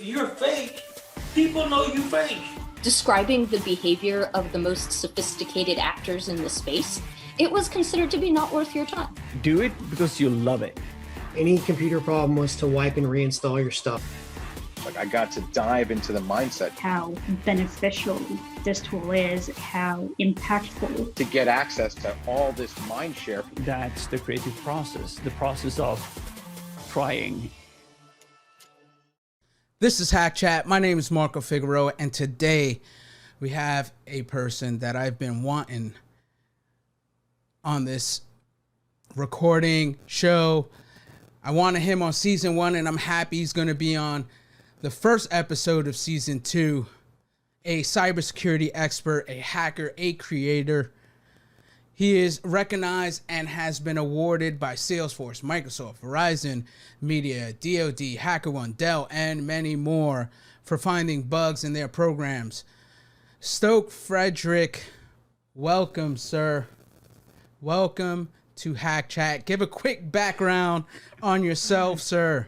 if you're fake, people know you fake. Describing the behavior of the most sophisticated actors in the space, it was considered to be not worth your time. Do it because you love it. Any computer problem was to wipe and reinstall your stuff. Like, I got to dive into the mindset. How beneficial this tool is, how impactful. To get access to all this mind share. That's the creative process, the process of trying. This is Hack Chat. My name is Marco Figueroa, and today we have a person that I've been wanting on this recording show. I wanted him on season 1, and I'm happy he's going to be on the first episode of season 2. A cybersecurity expert, a hacker, a creator. He is recognized and has been awarded by Salesforce, Microsoft, Verizon, Media, DoD, HackerOne, Dell, and many more for finding bugs in their programs. Stok Fredrik, welcome, sir. Welcome to Hack Chat. Give a quick background on yourself, sir.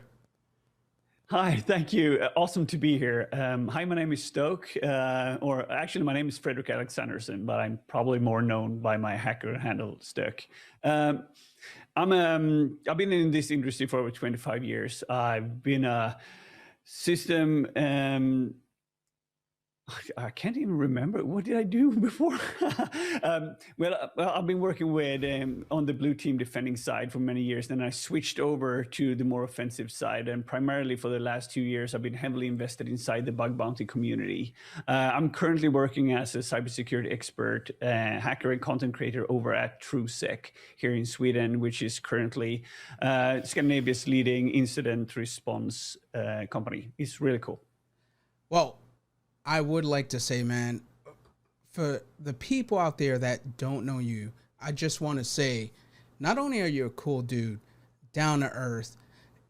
Hi, thank you. Awesome to be here. Hi, my name is Stok, or actually my name is Fredrik Alexanderson, but I'm probably more known by my hacker handle, Stok. I've been in this industry for over 25 years. I've been a system, I can't even remember. What did I do before? Well, I've been working with on the blue team defending side for many years. Then I switched over to the more offensive side. And primarily for the last 2 years, I've been heavily invested inside the bug bounty community. I'm currently working as a cybersecurity expert, hacker and content creator over at TrueSec here in Sweden, which is currently Scandinavia's leading incident response company. It's really cool. Well, I would like to say, man, for the people out there that don't know you, I just want to say, not only are you a cool dude, down to earth,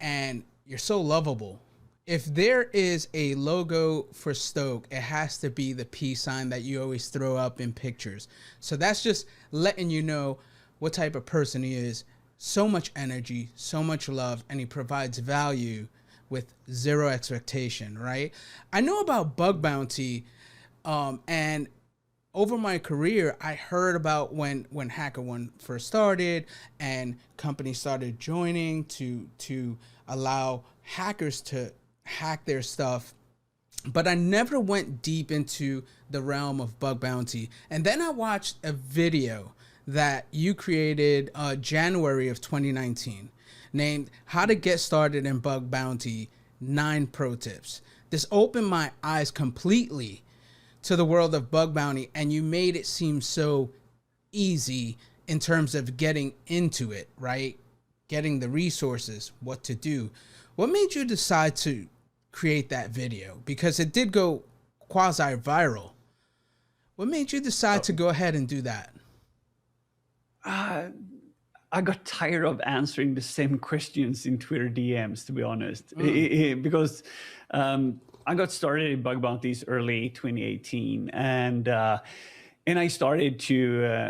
and you're so lovable. If there is a logo for Stok, it has to be the peace sign that you always throw up in pictures. So that's just letting you know what type of person he is. So much energy, so much love, and he provides value with zero expectation, right? I know about Bug Bounty, and over my career, I heard about when HackerOne first started and companies started joining to allow hackers to hack their stuff. But I never went deep into the realm of Bug Bounty. And then I watched a video that you created January of 2019. Named How to Get Started in Bug Bounty, 9 Pro Tips. This opened my eyes completely to the world of Bug Bounty, and you made it seem so easy in terms of getting into it, right? Getting the resources, what to do. What made you decide to create that video? Because it did go quasi-viral. What made you decide to go ahead and do that? I got tired of answering the same questions in Twitter DMs, to be honest, because I got started in Bug Bounties early 2018, and I started to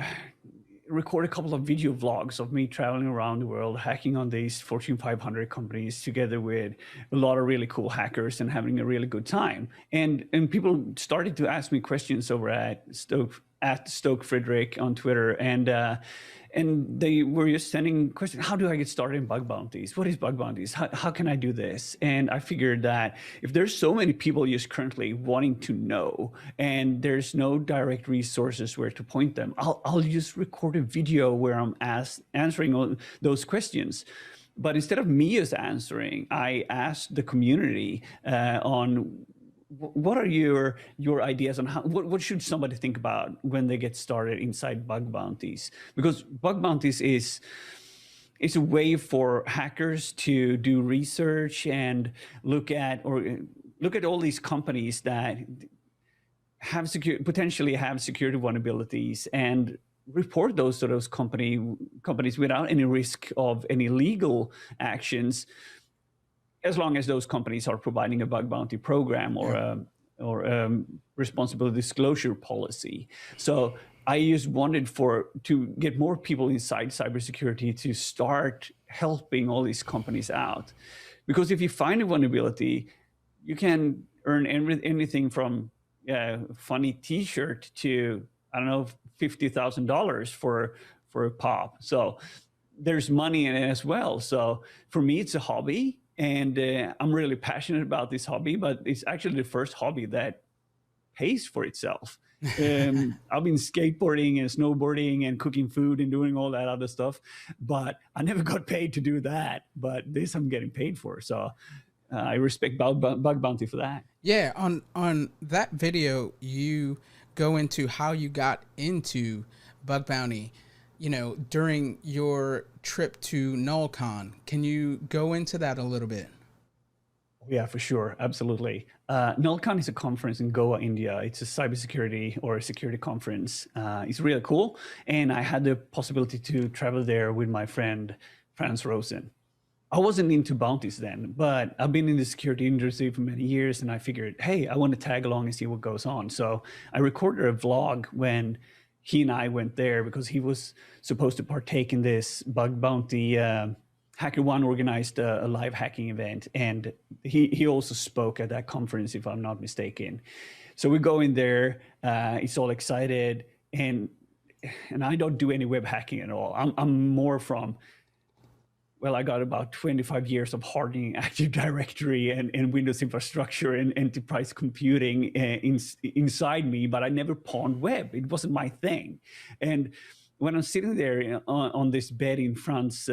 record a couple of video vlogs of me traveling around the world, hacking on these Fortune 500 companies together with a lot of really cool hackers and having a really good time. And people started to ask me questions over at Stok Fredrik on Twitter, and they were just sending questions. How do I get started in Bug Bounties? What is Bug Bounties? How can I do this? And I figured that if there's so many people just currently wanting to know, and there's no direct resources where to point them, I'll just record a video where I'm answering all those questions. But instead of me just answering, I asked the community on what are your ideas on what should somebody think about when they get started inside Bug Bounties? Because Bug Bounties is a way for hackers to do research and look at all these companies that have potentially have security vulnerabilities and report those to those companies without any risk of any legal actions, as long as those companies are providing a bug bounty program or responsible disclosure policy. So I just wanted to get more people inside cybersecurity to start helping all these companies out. Because if you find a vulnerability, you can earn anything from funny T-shirt to, I don't know, $50,000 for a pop. So there's money in it as well. So for me, it's a hobby, and I'm really passionate about this hobby. But it's actually the first hobby that pays for itself. I've been skateboarding and snowboarding and cooking food and doing all that other stuff, but I never got paid to do that. But this I'm getting paid for, so I respect Bug Bounty for that. Yeah, on that video, you go into how you got into Bug Bounty, you know, during your trip to NullCon. Can you go into that a little bit? Yeah, for sure. Absolutely. NullCon is a conference in Goa, India. It's a cybersecurity or a security conference. It's really cool. And I had the possibility to travel there with my friend, Franz Rosen. I wasn't into bounties then, but I've been in the security industry for many years, and I figured, hey, I want to tag along and see what goes on. So I recorded a vlog when he and I went there, because he was supposed to partake in this Bug Bounty HackerOne organized a live hacking event, and he also spoke at that conference, if I'm not mistaken. So we go in there, it's all excited, and I don't do any web hacking at all. I'm more from, well, I got about 25 years of hardening Active Directory and Windows infrastructure and enterprise computing inside me, but I never pawned web. It wasn't my thing. And when I'm sitting there on this bed in France,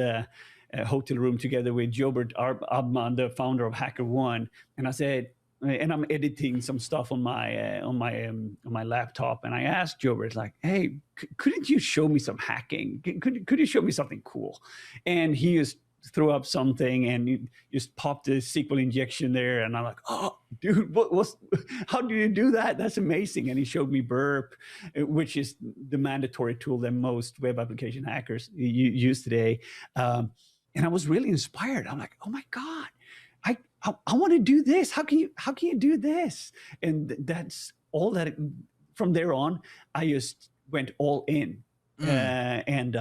hotel room together with Jobert Abman, the founder of HackerOne, and I said, and I'm editing some stuff on my laptop, and I asked Jobert, like, hey, couldn't you show me some hacking? Could you show me something cool? And he just threw up something and he just popped a SQL injection there, and I'm like, oh, dude, how do you do that? That's amazing. And he showed me Burp, which is the mandatory tool that most web application hackers use today. And I was really inspired. I'm like, oh my God, I want to do this. How can you do this? And that's all that. From there on, I just went all in, and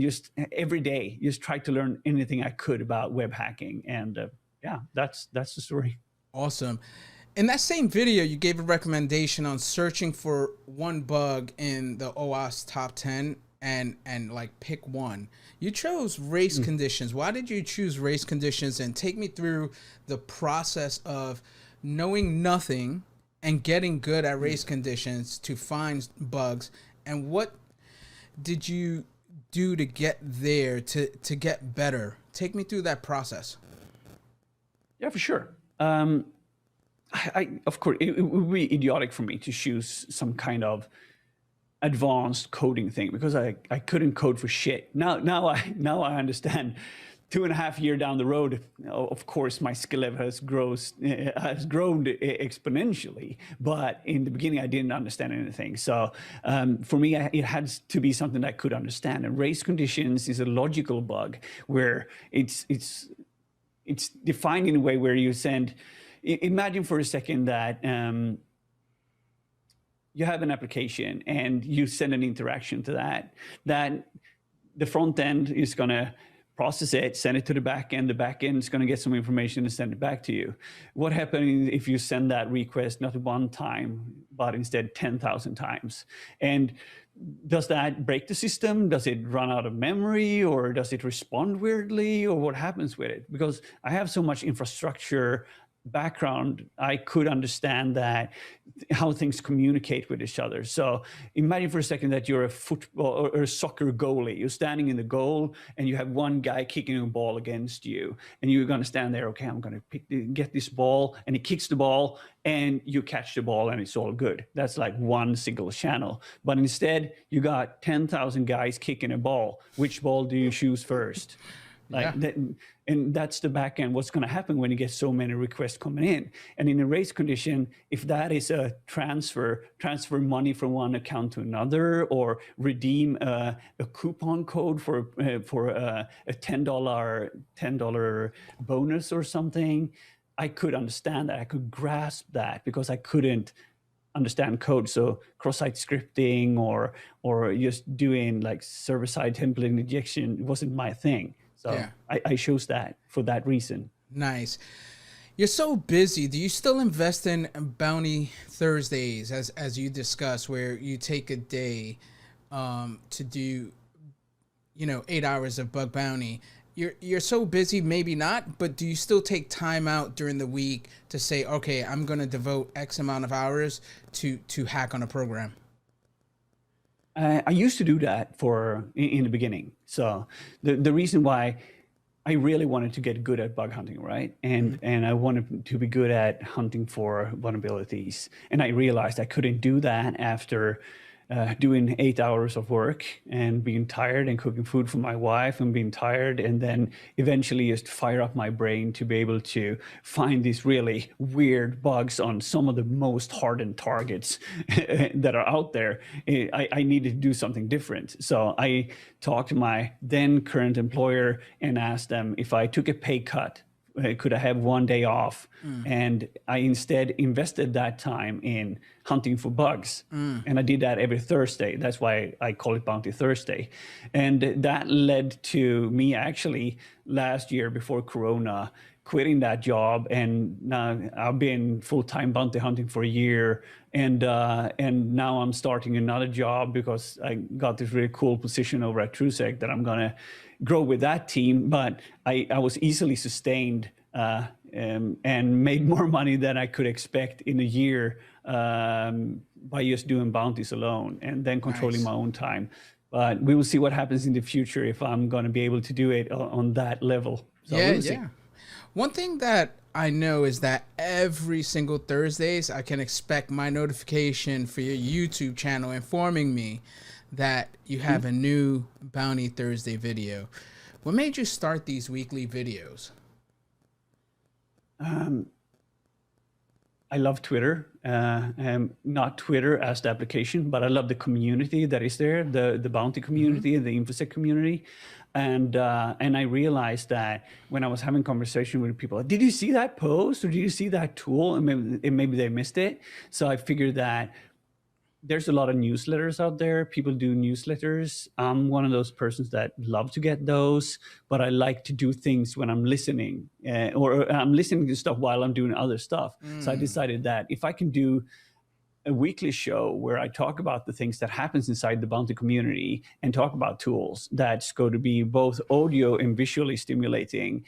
just every day just tried to learn anything I could about web hacking. And yeah, that's the story. Awesome. In that same video, you gave a recommendation on searching for one bug in the OWASP top 10 and like pick one. You chose race conditions. Why did you choose race conditions? And take me through the process of knowing nothing and getting good at race conditions to find bugs. And what did you do to get there, to get better? Take me through that process. Yeah, for sure. I of course, it would be idiotic for me to choose some kind of advanced coding thing, because I couldn't code for shit. Now I understand. 2.5 years down the road, of course, my skill level has grown exponentially. But in the beginning, I didn't understand anything. So for me, it had to be something that I could understand. And race conditions is a logical bug where it's defined in a way where you send. Imagine for a second that you have an application and you send an interaction to that the front end is going to process it, send it to the back end. The back end is going to get some information and send it back to you. What happens if you send that request not one time, but instead 10,000 times? And does that break the system? Does it run out of memory, or does it respond weirdly, or what happens with it? Because I have so much infrastructure background, I could understand that how things communicate with each other. So imagine for a second that you're a football or a soccer goalie. You're standing in the goal and you have one guy kicking a ball against you, and you're going to stand there. Okay, I'm going to get this ball, and he kicks the ball, and you catch the ball, and it's all good. That's like one single channel. But instead, you got 10,000 guys kicking a ball. Which ball do you choose first? And that's the back end. What's going to happen when you get so many requests coming in? And in a race condition, if that is a transfer money from one account to another, or redeem a coupon code for a $10 bonus or something, I could understand that. I could grasp that, because I couldn't understand code. So cross-site scripting or just doing like server-side template injection wasn't my thing. So yeah. I chose that for that reason. Nice. You're so busy. Do you still invest in Bounty Thursdays, as you discussed, where you take a day to do, 8 hours of bug bounty? You're so busy, maybe not, but do you still take time out during the week to say, okay, I'm going to devote X amount of hours to hack on a program? I used to do that in the beginning. So the reason why I really wanted to get good at bug hunting, right? And I wanted to be good at hunting for vulnerabilities. And I realized I couldn't do that after doing 8 hours of work and being tired and cooking food for my wife and being tired, and then eventually just fire up my brain to be able to find these really weird bugs on some of the most hardened targets that are out there. I needed to do something different. So I talked to my then current employer and asked them if I took a pay cut, could I have one day off? And I instead invested that time in hunting for bugs. And I did that every Thursday. That's why I call it Bounty Thursday. And that led to me actually last year before Corona quitting that job. And now I've been full-time bounty hunting for a year. And now I'm starting another job because I got this really cool position over at TrueSec that I'm going to grow with that team. But I was easily sustained and made more money than I could expect in a year by just doing bounties alone and then controlling my own time. But we will see what happens in the future if I'm going to be able to do it on that level. So we'll see. One thing that I know is that every single Thursdays I can expect my notification for your YouTube channel informing me that you have a new Bounty Thursday video. What made you start these weekly videos? I love Twitter, not Twitter as the application, but I love the community that is there, the bounty community and the InfoSec community. And I realized that when I was having conversation with people, did you see that post or did you see that tool? And maybe they missed it. So I figured that there's a lot of newsletters out there. People do newsletters. I'm one of those persons that love to get those, but I like to do things when I'm listening or I'm listening to stuff while I'm doing other stuff. So I decided that if I can do a weekly show where I talk about the things that happens inside the bounty community and talk about tools that's going to be both audio and visually stimulating,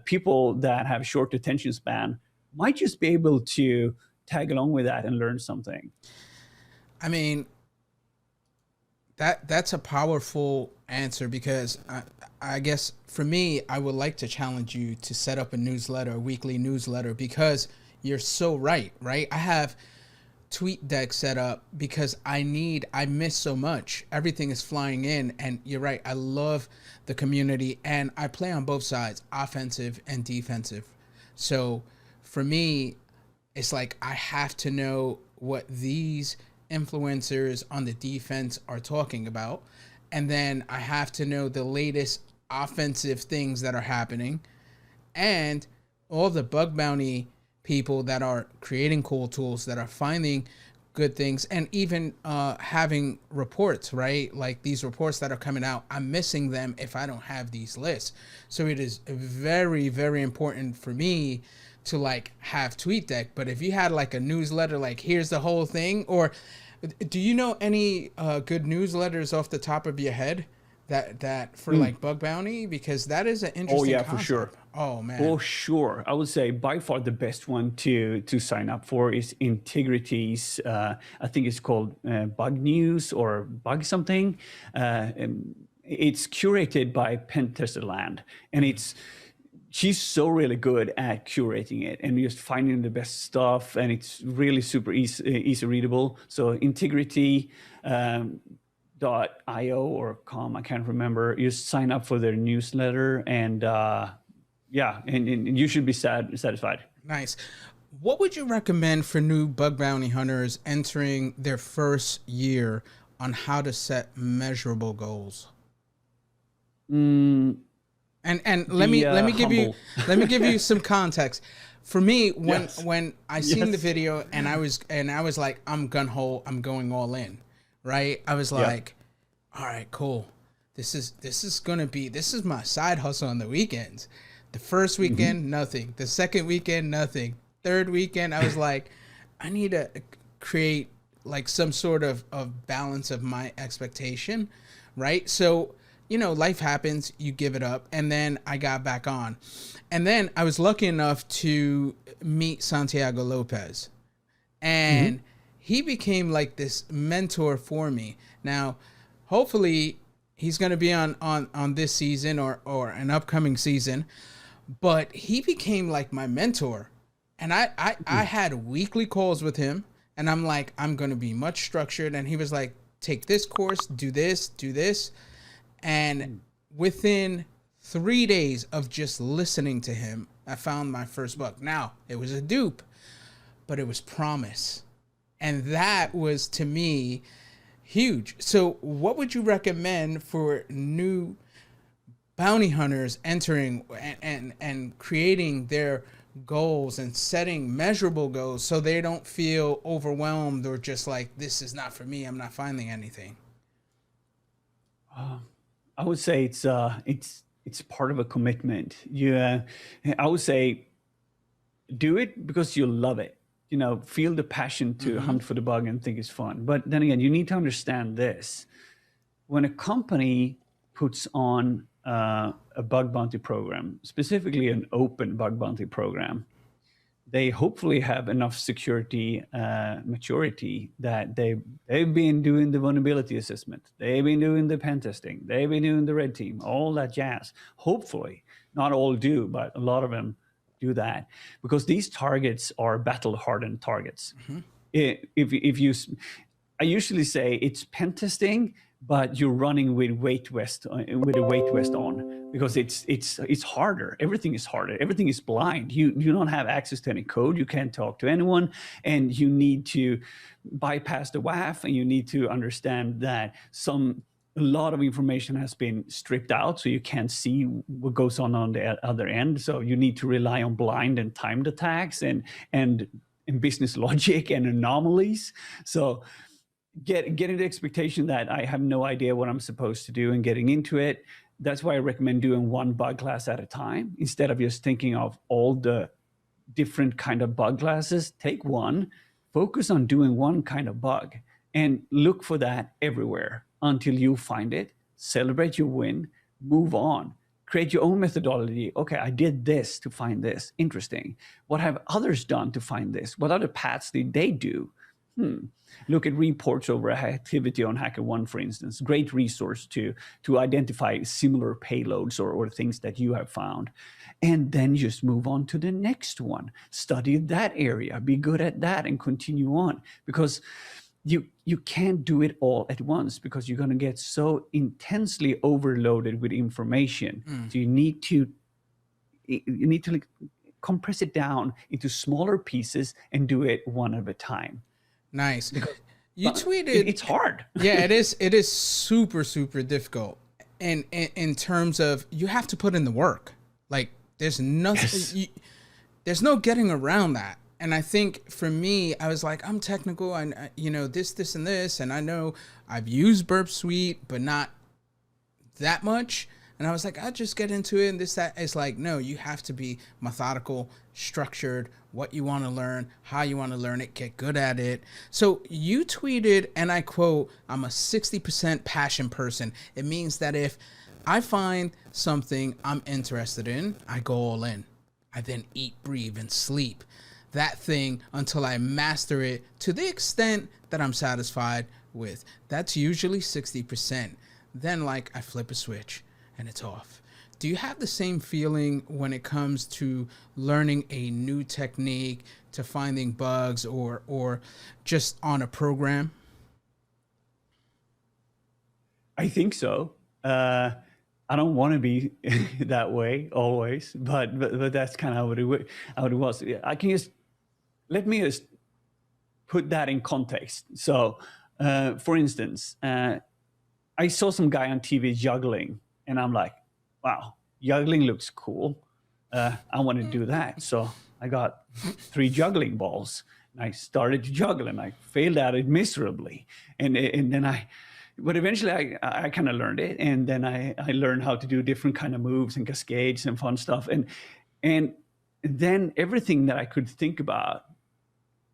people that have short attention span might just be able to tag along with that and learn something. I mean, that's a powerful answer because I guess for me, I would like to challenge you to set up a newsletter, a weekly newsletter, because you're so right? I have TweetDeck set up because I miss so much. Everything is flying in, and you're right. I love the community, and I play on both sides, offensive and defensive. So for me, it's like I have to know what these influencers on the defense are talking about, and then I have to know the latest offensive things that are happening, and all the bug bounty people that are creating cool tools, that are finding good things, and even having reports, right? Like these reports that are coming out, I'm missing them if I don't have these lists. So it is very, very important for me to like have TweetDeck. But if you had like a newsletter, like here's the whole thing, or do you know any good newsletters off the top of your head that for like bug bounty? Because that is an interesting concept. For sure. Oh man. Oh sure. I would say by far the best one to sign up for is Integrity's. I think it's called Bug News or Bug something. It's curated by Pentesterland, and she's so really good at curating it and just finding the best stuff, and it's really super easy readable. So Integrity. .io or com, I can't remember. You sign up for their newsletter, and and you should be satisfied. Nice. What would you recommend for new bug bounty hunters entering their first year on how to set measurable goals? And let me give you some context. For me, when I seen the video and I was like, I'm gun ho, I'm going all in. Right? I was like, all right, cool. This is my side hustle on the weekends. The first weekend, nothing. The second weekend, nothing. Third weekend, I was like, I need to create like some sort of balance of my expectation, right? So, you know, life happens, you give it up, and then I got back on. And then I was lucky enough to meet Santiago Lopez. And he became like this mentor for me. Now, hopefully he's going to be on this season or an upcoming season, but he became like my mentor. And I had weekly calls with him, and I'm like, I'm going to be much structured. And he was like, take this course, do this. And within 3 days of just listening to him, I found my first book. Now, it was a dupe, but it was promise. And that was, to me, huge. So what would you recommend for new bounty hunters entering and creating their goals and setting measurable goals so they don't feel overwhelmed or just like, this is not for me, I'm not finding anything? I would say it's part of a commitment. I would say do it because you love it. You know, feel the passion to hunt for the bug and think it's fun. But then again, you need to understand this. When a company puts on a bug bounty program, specifically an open bug bounty program, they hopefully have enough security maturity that they've been doing the vulnerability assessment, they've been doing the pen testing, they've been doing the red team, all that jazz. Hopefully, not all do, but a lot of them do that, because these targets are battle-hardened targets. I usually say it's pen testing, but you're running with a weight vest on, because it's harder. Everything is harder. Everything is blind. You don't have access to any code. You can't talk to anyone, and you need to bypass the WAF, and you need to understand that a lot of information has been stripped out, so you can't see what goes on the other end. So you need to rely on blind and timed attacks and business logic and anomalies. So getting the expectation that I have no idea what I'm supposed to do and getting into it. That's why I recommend doing one bug class at a time instead of just thinking of all the different kind of bug classes. Take one, focus on doing one kind of bug, and look for that everywhere until you find it. Celebrate your win, move on, create your own methodology. Okay, I did this to find this. Interesting. What have others done to find this? What other paths did they do? Look at reports over activity on HackerOne, for instance. Great resource to identify similar payloads or things that you have found. And then just move on to the next one. Study that area, be good at that, and continue on. Because you can't do it all at once, because you're going to get so intensely overloaded with information. So you need to like compress it down into smaller pieces and do it one at a time. Nice. You tweeted it's hard. Yeah, it is super, super difficult. And in terms of, you have to put in the work. Like, there's nothing, there's no getting around that. And I think for me, I was like, I'm technical, and this and this, and I know I've used Burp Suite, but not that much. And I was like, I'll just get into it, and this, that. It's like, no, you have to be methodical, structured, what you want to learn, how you want to learn it, get good at it. So you tweeted, and I quote, I'm a 60% passion person. It means that if I find something I'm interested in, I go all in. I then eat, breathe, and sleep that thing until I master it to the extent that I'm satisfied with. That's usually 60%. Then, like, I flip a switch and it's off. Do you have the same feeling when it comes to learning a new technique, to finding bugs, or just on a program? I think so. I don't want to be that way always, but that's kind of how it was. Let me just put that in context. So, for instance, I saw some guy on TV juggling, and I'm like, wow, juggling looks cool. I want to do that. So I got 3 juggling balls, and I started to juggle, and I failed at it miserably. And then but eventually I kind of learned it, and then I learned how to do different kind of moves and cascades and fun stuff, and then everything that I could think about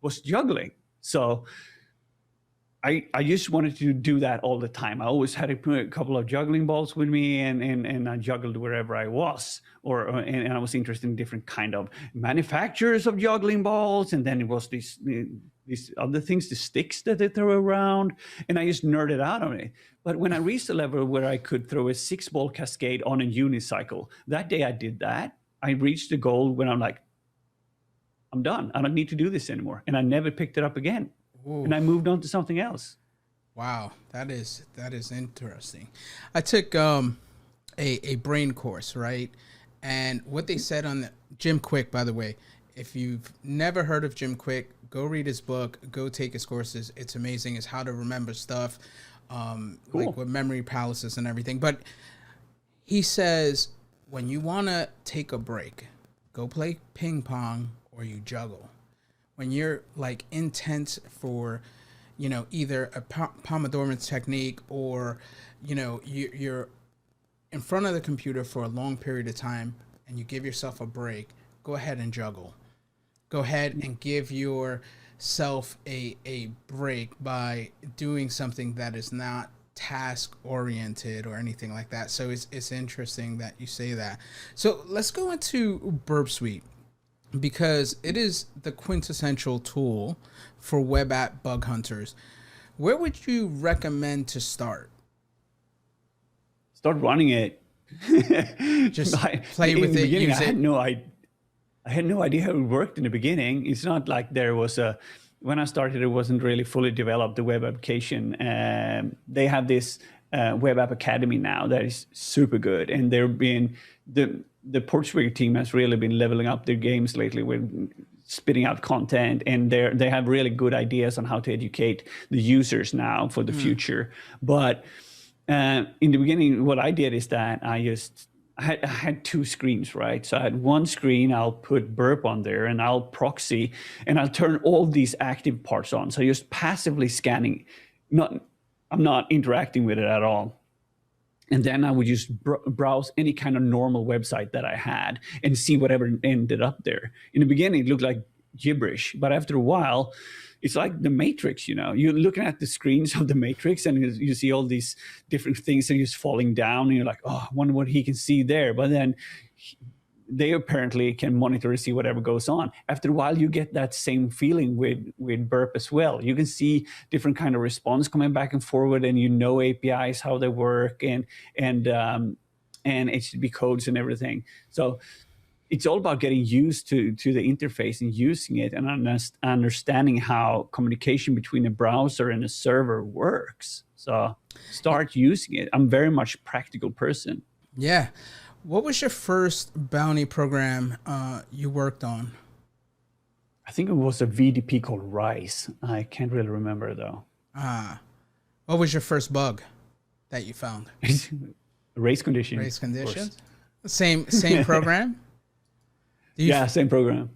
was juggling. So I just wanted to do that all the time. I always had a couple of juggling balls with me, and I juggled wherever I was, and I was interested in different kind of manufacturers of juggling balls, and then it was these other things, the sticks that they throw around, and I just nerded out on it. But when I reached a level where I could throw a 6-ball cascade on a unicycle, that day I did that. I reached the goal when I'm like, I'm done. I don't need to do this anymore, and I never picked it up again. Ooh. And I moved on to something else. Wow, that is interesting. I took a brain course, right? And what they said on the Jim Quick, by the way, if you've never heard of Jim Quick, go read his book, go take his courses. It's amazing. It's how to remember stuff, Cool. like with memory palaces and everything. But he says, when you want to take a break, go play ping pong or you juggle. When you're like intense for, you know, either a Pomodoro technique or, you know, you're in front of the computer for a long period of time and you give yourself a break, go ahead and juggle. Go ahead and give yourself a break by doing something that is not task oriented or anything like that. So it's interesting that you say that. So let's go into Burp Suite, because it is the quintessential tool for web app bug hunters. Where would you recommend to start? Start running it. Just play with it. Use I had it. I had no idea how it worked in the beginning. It's not like there was when I started, it wasn't really fully developed, the web application. They have this web app academy now that is super good, and they're being the Portuguese team has really been leveling up their games lately with spitting out content, and they have really good ideas on how to educate the users now for the future. But in the beginning, what I did is that I had 2 screens, right? So I had one screen, I'll put Burp on there, and I'll proxy, and I'll turn all these active parts on. So just passively scanning, I'm not interacting with it at all. And then I would just browse any kind of normal website that I had and see whatever ended up there. In the beginning, it looked like gibberish, but after a while, it's like the Matrix, you know. You're looking at the screens of the Matrix and you see all these different things and just falling down, and you're like, oh, I wonder what he can see there. But then they apparently can monitor and see whatever goes on. After a while, you get that same feeling with Burp as well. You can see different kind of response coming back and forward, and you know APIs, how they work, and HTTP codes and everything. So it's all about getting used to the interface and using it and understanding how communication between a browser and a server works. So start using it. I'm very much a practical person. Yeah. What was your first bounty program you worked on? I think it was a VDP called Rice. I can't really remember though. What was your first bug that you found? Race condition. Race conditions? Same program? Yeah, same program.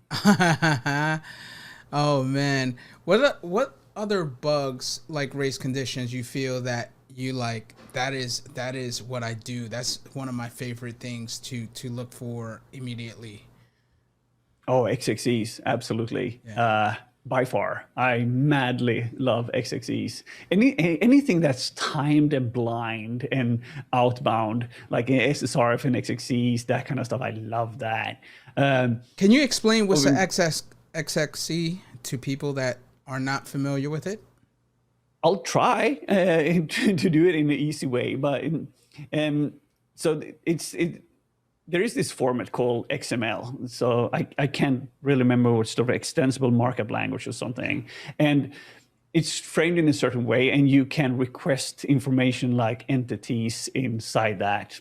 Oh man. What other bugs like race conditions you feel that you like? That is what I do. That's one of my favorite things to look for immediately. Oh, XXEs, absolutely. Yeah. By far, I madly love XXEs. Anything that's timed and blind and outbound, like SSRF and XXEs, that kind of stuff. I love that. Can you explain what's the XXE to people that are not familiar with it? I'll try to do it in an easy way, but so there is this format called XML. So I can't really remember what's the extensible markup language or something, and it's framed in a certain way, and you can request information like entities inside that.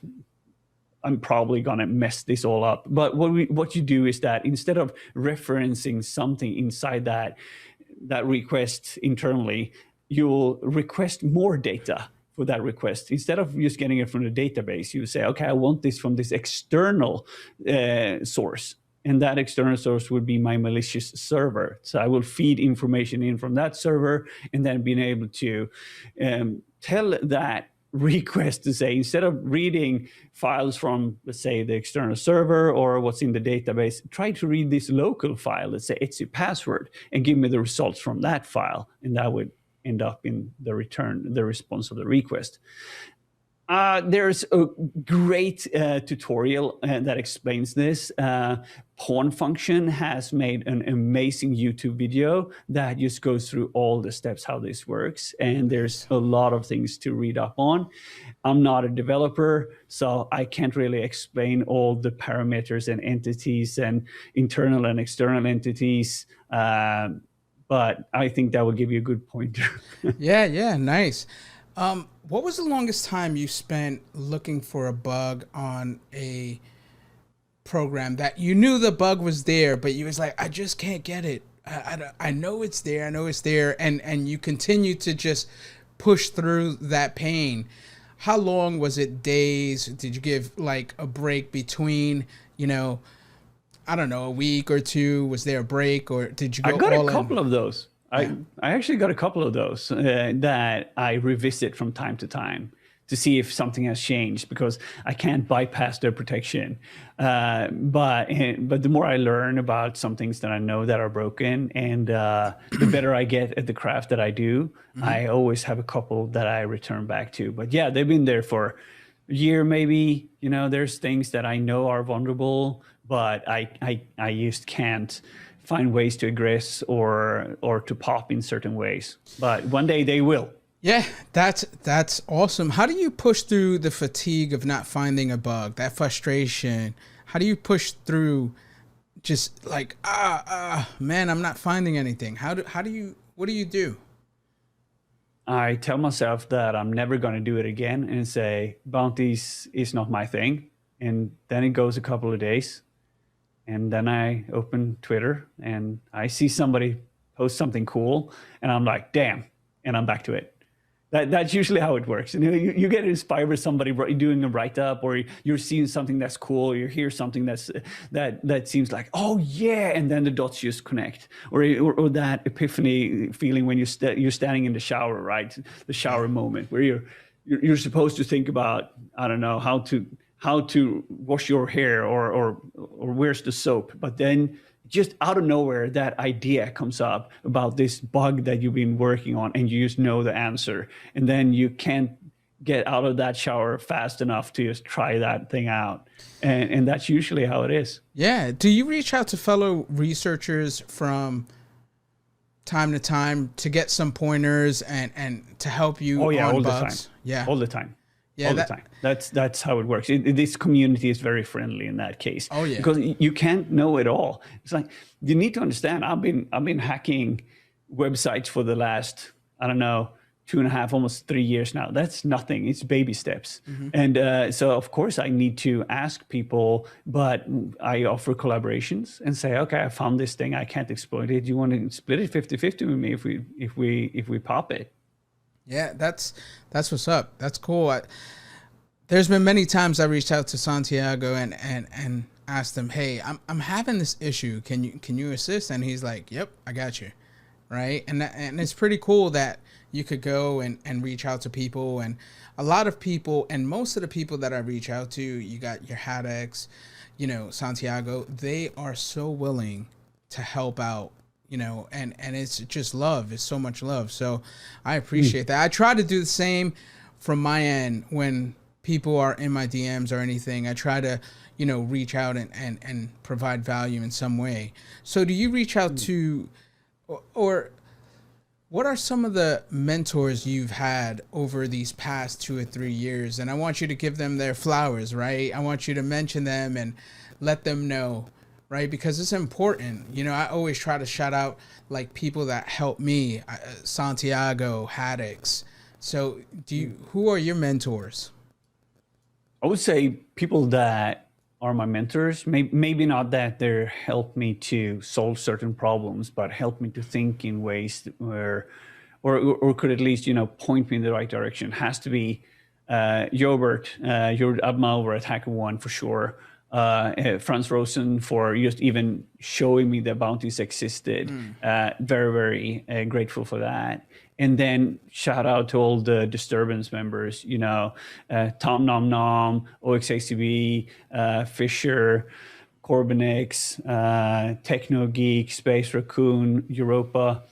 I'm probably gonna mess this all up, but what you do is that instead of referencing something inside that request internally, you'll request more data for that request. Instead of just getting it from the database, you say, okay, I want this from this external source. and that external source would be my malicious server. So I will feed information in from that server, and then being able to tell that request to say, instead of reading files from, let's say, the external server or what's in the database, try to read this local file, let's say it's a password, and give me the results from that file. And that would end up in the response of the request. There's a great tutorial that explains this. Pawn Function has made an amazing YouTube video that just goes through all the steps how this works, and there's a lot of things to read up on. I'm not a developer, so I can't really explain all the parameters and entities and internal and external entities, but I think that will give you a good pointer. Yeah, nice. What was the longest time you spent looking for a bug on a program that you knew the bug was there, but you was like, I just can't get it. I know it's there. And you continue to just push through that pain. How long was it? Days? Did you give like a break between, I don't know, a week or two? Was there a break, or did you go all in? I got a couple of those. I actually got a couple of those that I revisit from time to time to see if something has changed, because I can't bypass their protection. But the more I learn about some things that I know that are broken, and the better I get at the craft that I do, I always have a couple that I return back to. But yeah, they've been there for a year maybe. There's things that I know are vulnerable, but I just can't find ways to aggress or to pop in certain ways. But one day they will. Yeah, that's awesome. How do you push through the fatigue of not finding a bug, that frustration? How do you push through just like, man, I'm not finding anything? What do you do? I tell myself that I'm never going to do it again, and say bounties is not my thing. And then it goes a couple of days, and then I open Twitter and I see somebody post something cool, and I'm like, damn, and I'm back to it. That's usually how it works. You get inspired with somebody doing a write-up, or you're seeing something that's cool, or you hear something that seems like, oh yeah, and then the dots just connect, or that epiphany feeling when you're standing in the shower, right? The shower moment where you're supposed to think about, I don't know, how to wash your hair, or where's the soap, but then just out of nowhere, that idea comes up about this bug that you've been working on, and you just know the answer. And then you can't get out of that shower fast enough to just try that thing out. And that's usually how it is. Yeah. Do you reach out to fellow researchers from time to time to get some pointers and to help you on all bugs? The time. Yeah, all the time. Yeah, all the time. That's how it works. This community is very friendly in that case. Oh yeah, because you can't know it all. It's like, you need to understand. I've been hacking websites for the last, I don't know, 2.5, almost 3 years now. That's nothing. It's baby steps. Mm-hmm. And so of course I need to ask people, but I offer collaborations and say, okay, I found this thing. I can't exploit it. Do you want to split it 50-50 with me if we pop it? Yeah, that's what's up. That's cool. There's been many times I reached out to Santiago and asked him, hey, I'm having this issue. Can you assist? And he's like, yep, I got you. Right. And it's pretty cool that you could go and reach out to people, and a lot of people, and most of the people that I reach out to, you got your Hadex, Santiago, they are so willing to help out. And it's just love. It's so much love. So I appreciate that. I try to do the same from my end when people are in my DMs or anything. I try to, reach out and provide value in some way. So do you reach out to, or what are some of the mentors you've had over these past 2 or 3 years? And I want you to give them their flowers, right? I want you to mention them and let them know. Right, because it's important. I always try to shout out like people that help me, Santiago, Hadex. So, who are your mentors? I would say people that are my mentors. Maybe not that they help me to solve certain problems, but help me to think in ways where, or could at least point me in the right direction. Has to be Jobert, Abma over at HackerOne for sure. Franz Rosen for just even showing me that bounties existed. Very, very grateful for that. And then shout out to all the Disturbance members, Tom Nom Nom, OXACB, Fisher, Corbinix, Techno Geek, Space Raccoon, Europa,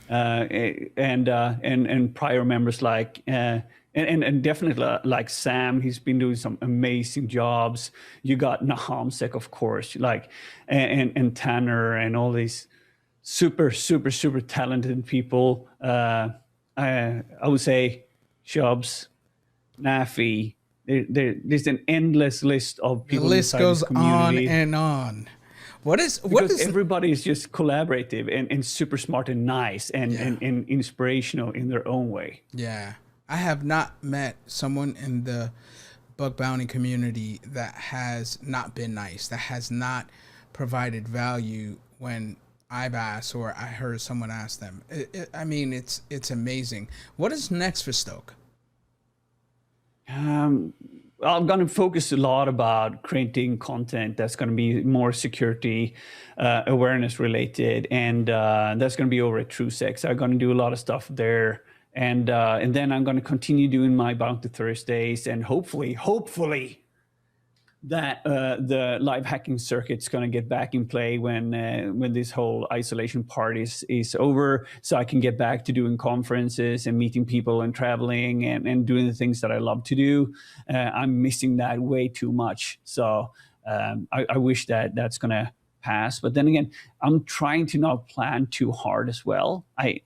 and prior members like and definitely like Sam. He's been doing some amazing jobs. You got Nahamsek, of course, and Tanner and all these super talented people. I would say Shubs, Nafi. There's an endless list of people. The list goes on and on. What is everybody is just collaborative and super smart and nice and inspirational in their own way. Yeah. I have not met someone in the Bug Bounty community that has not been nice, that has not provided value when I've asked or I heard someone ask them. It's amazing. What is next for Stok? I'm going to focus a lot about creating content that's going to be more security awareness related, and that's going to be over at TrueSex. I'm going to do a lot of stuff there, and then I'm going to continue doing my Bounty Thursdays, and hopefully that the live hacking circuit's going to get back in play when this whole isolation part is over, so I can get back to doing conferences and meeting people and traveling and doing the things that I love to do. I'm missing that way too much. So I wish that's going to pass. But then again, I'm trying to not plan too hard as well. I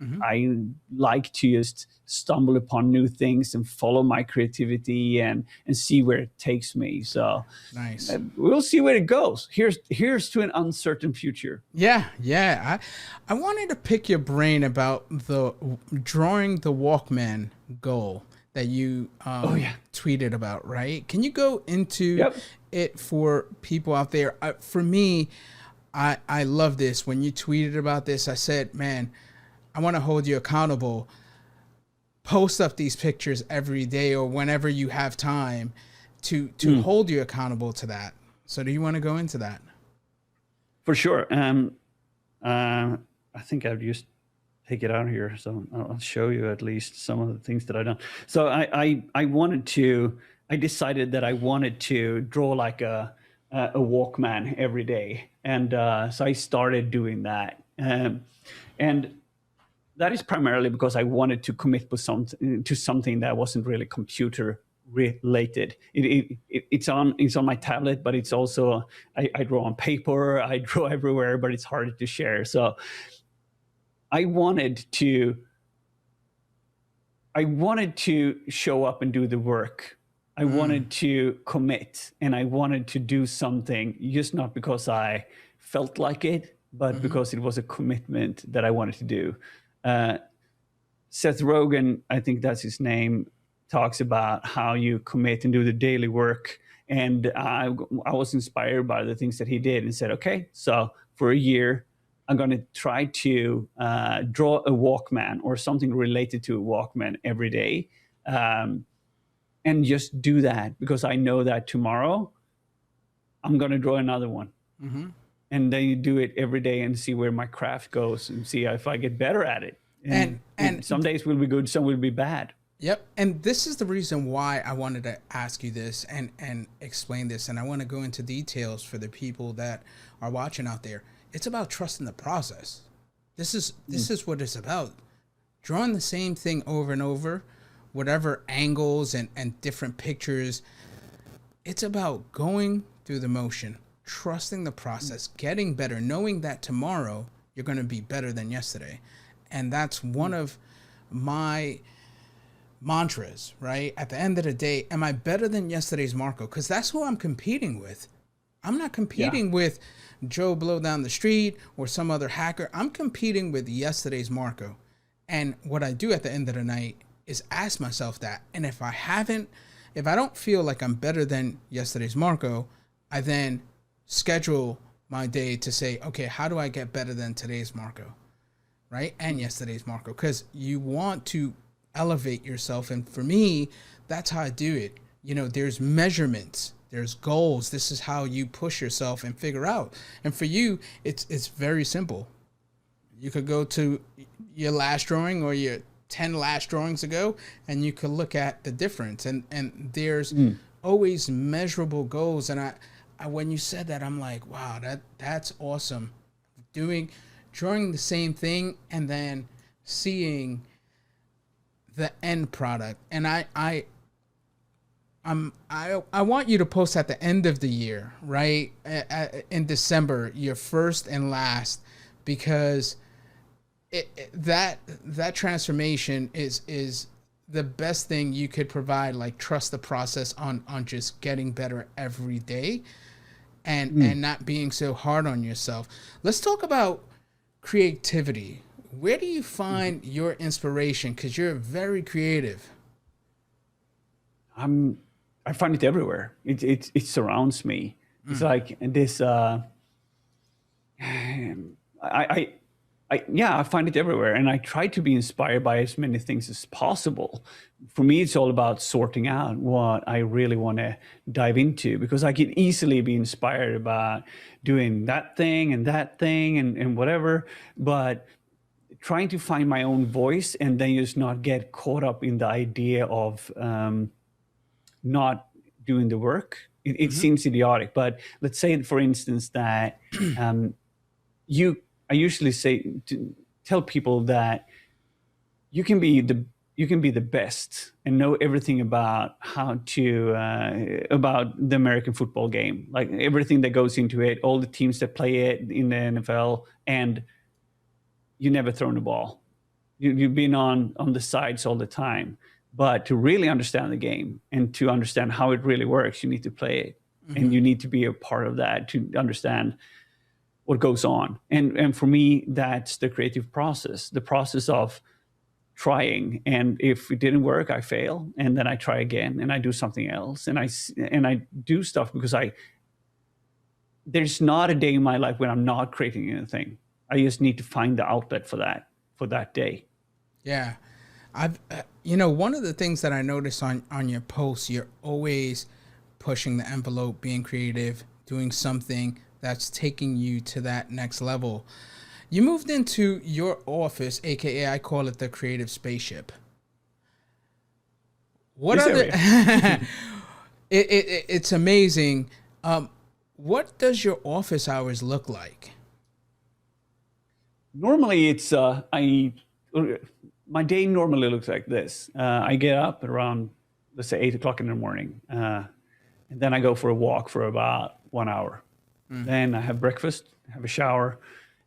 like to just stumble upon new things and follow my creativity and see where it takes me. So nice. We'll see where it goes. Here's to an uncertain future. Yeah. I wanted to pick your brain about the drawing the Walkman goal that you tweeted about, right? Can you go into it for people out there? For me, I love this. When you tweeted about this, I said, man, I want to hold you accountable. Post up these pictures every day or whenever you have time to hold you accountable to that. So do you want to go into that? For sure. I think I'll just take it out here. So I'll show you at least some of the things that I've done. So I decided that I wanted to draw like a Walkman every day. And so I started doing that. And that is primarily because I wanted to commit to something that wasn't really computer related. It's on my tablet, but it's also, I draw on paper, I draw everywhere, but it's hard to share. So I wanted to show up and do the work. I wanted to commit, and I wanted to do something, just not because I felt like it, but because it was a commitment that I wanted to do. Seth Rogen, I think that's his name, talks about how you commit and do the daily work. And I was inspired by the things that he did and said, okay, so for a year, I'm going to try to draw a Walkman or something related to a Walkman every day. And just do that because I know that tomorrow I'm going to draw another one. And then you do it every day and see where my craft goes and see if I get better at it. And some days will be good, some will be bad. Yep. And this is the reason why I wanted to ask you this and explain this. And I want to go into details for the people that are watching out there. It's about trusting the process. This is what it's about. Drawing the same thing over and over, whatever angles and different pictures. It's about going through the motion, trusting the process, getting better, knowing that tomorrow you're going to be better than yesterday. And that's one of my mantras, right? At the end of the day, am I better than yesterday's Marco? Because that's who I'm competing with. I'm not competing with Joe Blow down the street or some other hacker. I'm competing with yesterday's Marco. And what I do at the end of the night is ask myself that. And if I don't feel like I'm better than yesterday's Marco, I then schedule my day to say, okay, how do I get better than today's Marco? Right? And yesterday's Marco. Because you want to elevate yourself. And for me, that's how I do it. There's measurements There's goals. This is how you push yourself and figure out. And for you, it's very simple. You could go to your last drawing or your 10 last drawings ago, and you could look at the difference. And there's always measurable goals. And I when you said that, I'm like, wow, that's awesome. Drawing the same thing and then seeing the end product. And I want you to post at the end of the year, right? In December, your first and last, because that transformation is the best thing you could provide. Like, trust the process on just getting better every day, and not being so hard on yourself. Let's talk about creativity. Where do you find your inspiration? Because you're very creative. I find it everywhere. It surrounds me. It's like this. I find it everywhere, and I try to be inspired by as many things as possible. For me, it's all about sorting out what I really want to dive into, because I can easily be inspired about doing that thing and whatever, but trying to find my own voice and then just not get caught up in the idea of not doing the work. It seems idiotic, but let's say, for instance, that I usually tell people that you can be the best and know everything about about the American football game, like everything that goes into it, all the teams that play it in the NFL, and you never thrown the ball. You've been on the sides all the time. But to really understand the game and to understand how it really works, you need to play it, and you need to be a part of that to understand what goes on. And for me, that's the creative process, the process of trying. And if it didn't work, I fail, and then I try again, and I do something else, and I do stuff because there's not a day in my life when I'm not creating anything. I just need to find the outlet for that day. Yeah. One of the things that I noticed on your posts, you're always pushing the envelope, being creative, doing something that's taking you to that next level. You moved into your office, aka I call it the creative spaceship. What other? It's amazing. What does your office hours look like? Normally, it's my day normally looks like this. I get up at around, let's say, 8 o'clock in the morning, and then I go for a walk for about 1 hour. Then I have breakfast, have a shower,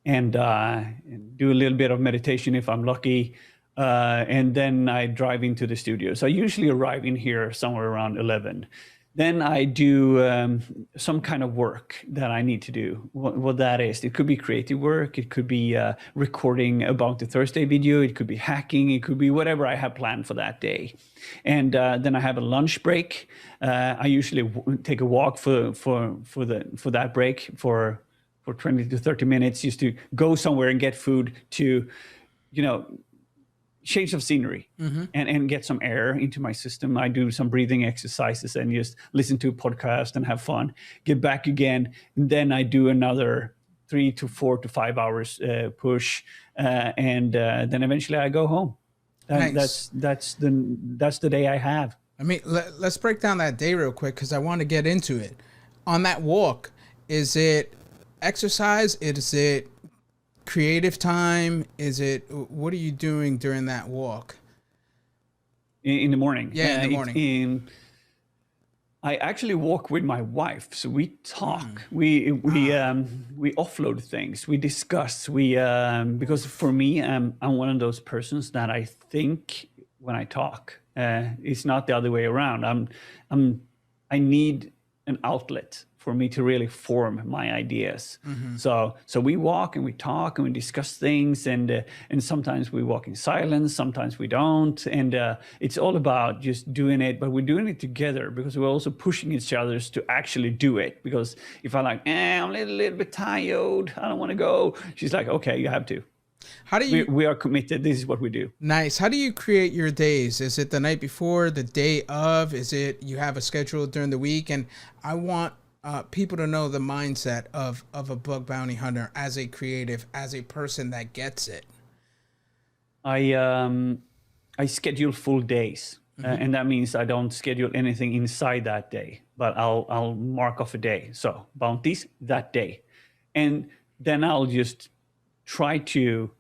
and do a little bit of meditation if I'm lucky. And then I drive into the studio. So I usually arrive in here somewhere around 11. Then I do some kind of work that I need to do. What that is, it could be creative work. It could be recording a Bounty Thursday video. It could be hacking. It could be whatever I have planned for that day. And then I have a lunch break. I usually take a walk for that break for 20 to 30 minutes, just to go somewhere and get food, to, change of scenery and get some air into my system. I do some breathing exercises and just listen to a podcast and have fun. Get back again, and then I do another 3 to 4 to 5 hours push, and then eventually I go home. Nice. That's the day I have. I mean, let's break down that day real quick, because I want to get into it. On that walk, is it exercise? Is it creative time? What are you doing during that walk? In the morning. Yeah, in the morning. I actually walk with my wife, so we talk. We offload things. We discuss. Because for me, I'm one of those persons that I think when I talk. It's not the other way around. I need an outlet for me to really form my ideas. So we walk and we talk and we discuss things, and sometimes we walk in silence, sometimes we don't, and it's all about just doing it. But we're doing it together because we're also pushing each other to actually do it. Because if I'm like, I'm a little bit tired, I don't want to go, she's like, okay, you have to. How do you? We are committed. This is what we do. Nice. How do you create your days? Is it the night before, the day of? Is it you have a schedule during the week? And I want people to know the mindset of a bug bounty hunter as a creative, as a person that gets it. I schedule full days, and that means I don't schedule anything inside that day. But I'll mark off a day. So bounties that day, and then I'll just try to.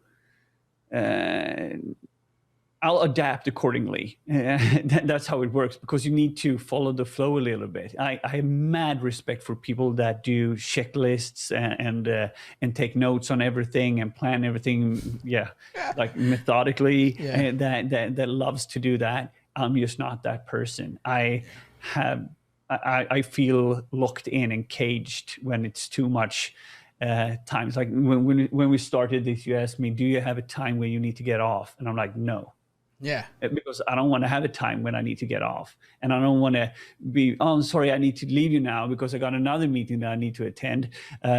I'll adapt accordingly. That's how it works, because you need to follow the flow a little bit. I have mad respect for people that do checklists and take notes on everything and plan everything, like methodically. Yeah. And that loves to do that. I'm just not that person. I feel locked in and caged when it's too much. Times like when we started this, you asked me, do you have a time when you need to get off? And I'm like, no. Yeah. Because I don't want to have a time when I need to get off, and I don't want to be, oh, I'm sorry, I need to leave you now because I got another meeting that I need to attend.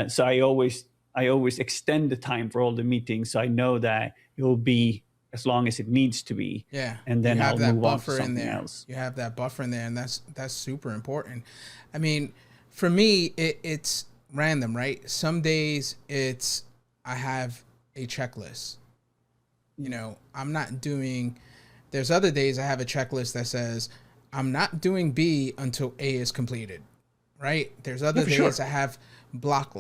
So I always extend the time for all the meetings, so I know that it will be as long as it needs to be. Yeah. And then you have I'll that move on to buffer in something there. else. You have that buffer in there, and that's super important. I mean, for me, it's random, right? Some days I have a checklist. You know, I'm not doing. There's other days I have a checklist that says I'm not doing B until A is completed, right? There's other days I have block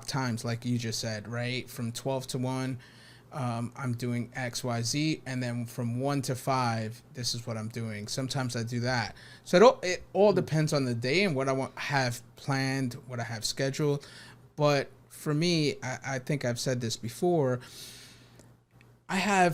times, like you just said, right? From 12 to 1, I'm doing X, Y, Z, and then from 1 to 5, this is what I'm doing. Sometimes I do that. So it all depends on the day and what I have planned, what I have scheduled. But for me, I think I've said this before. I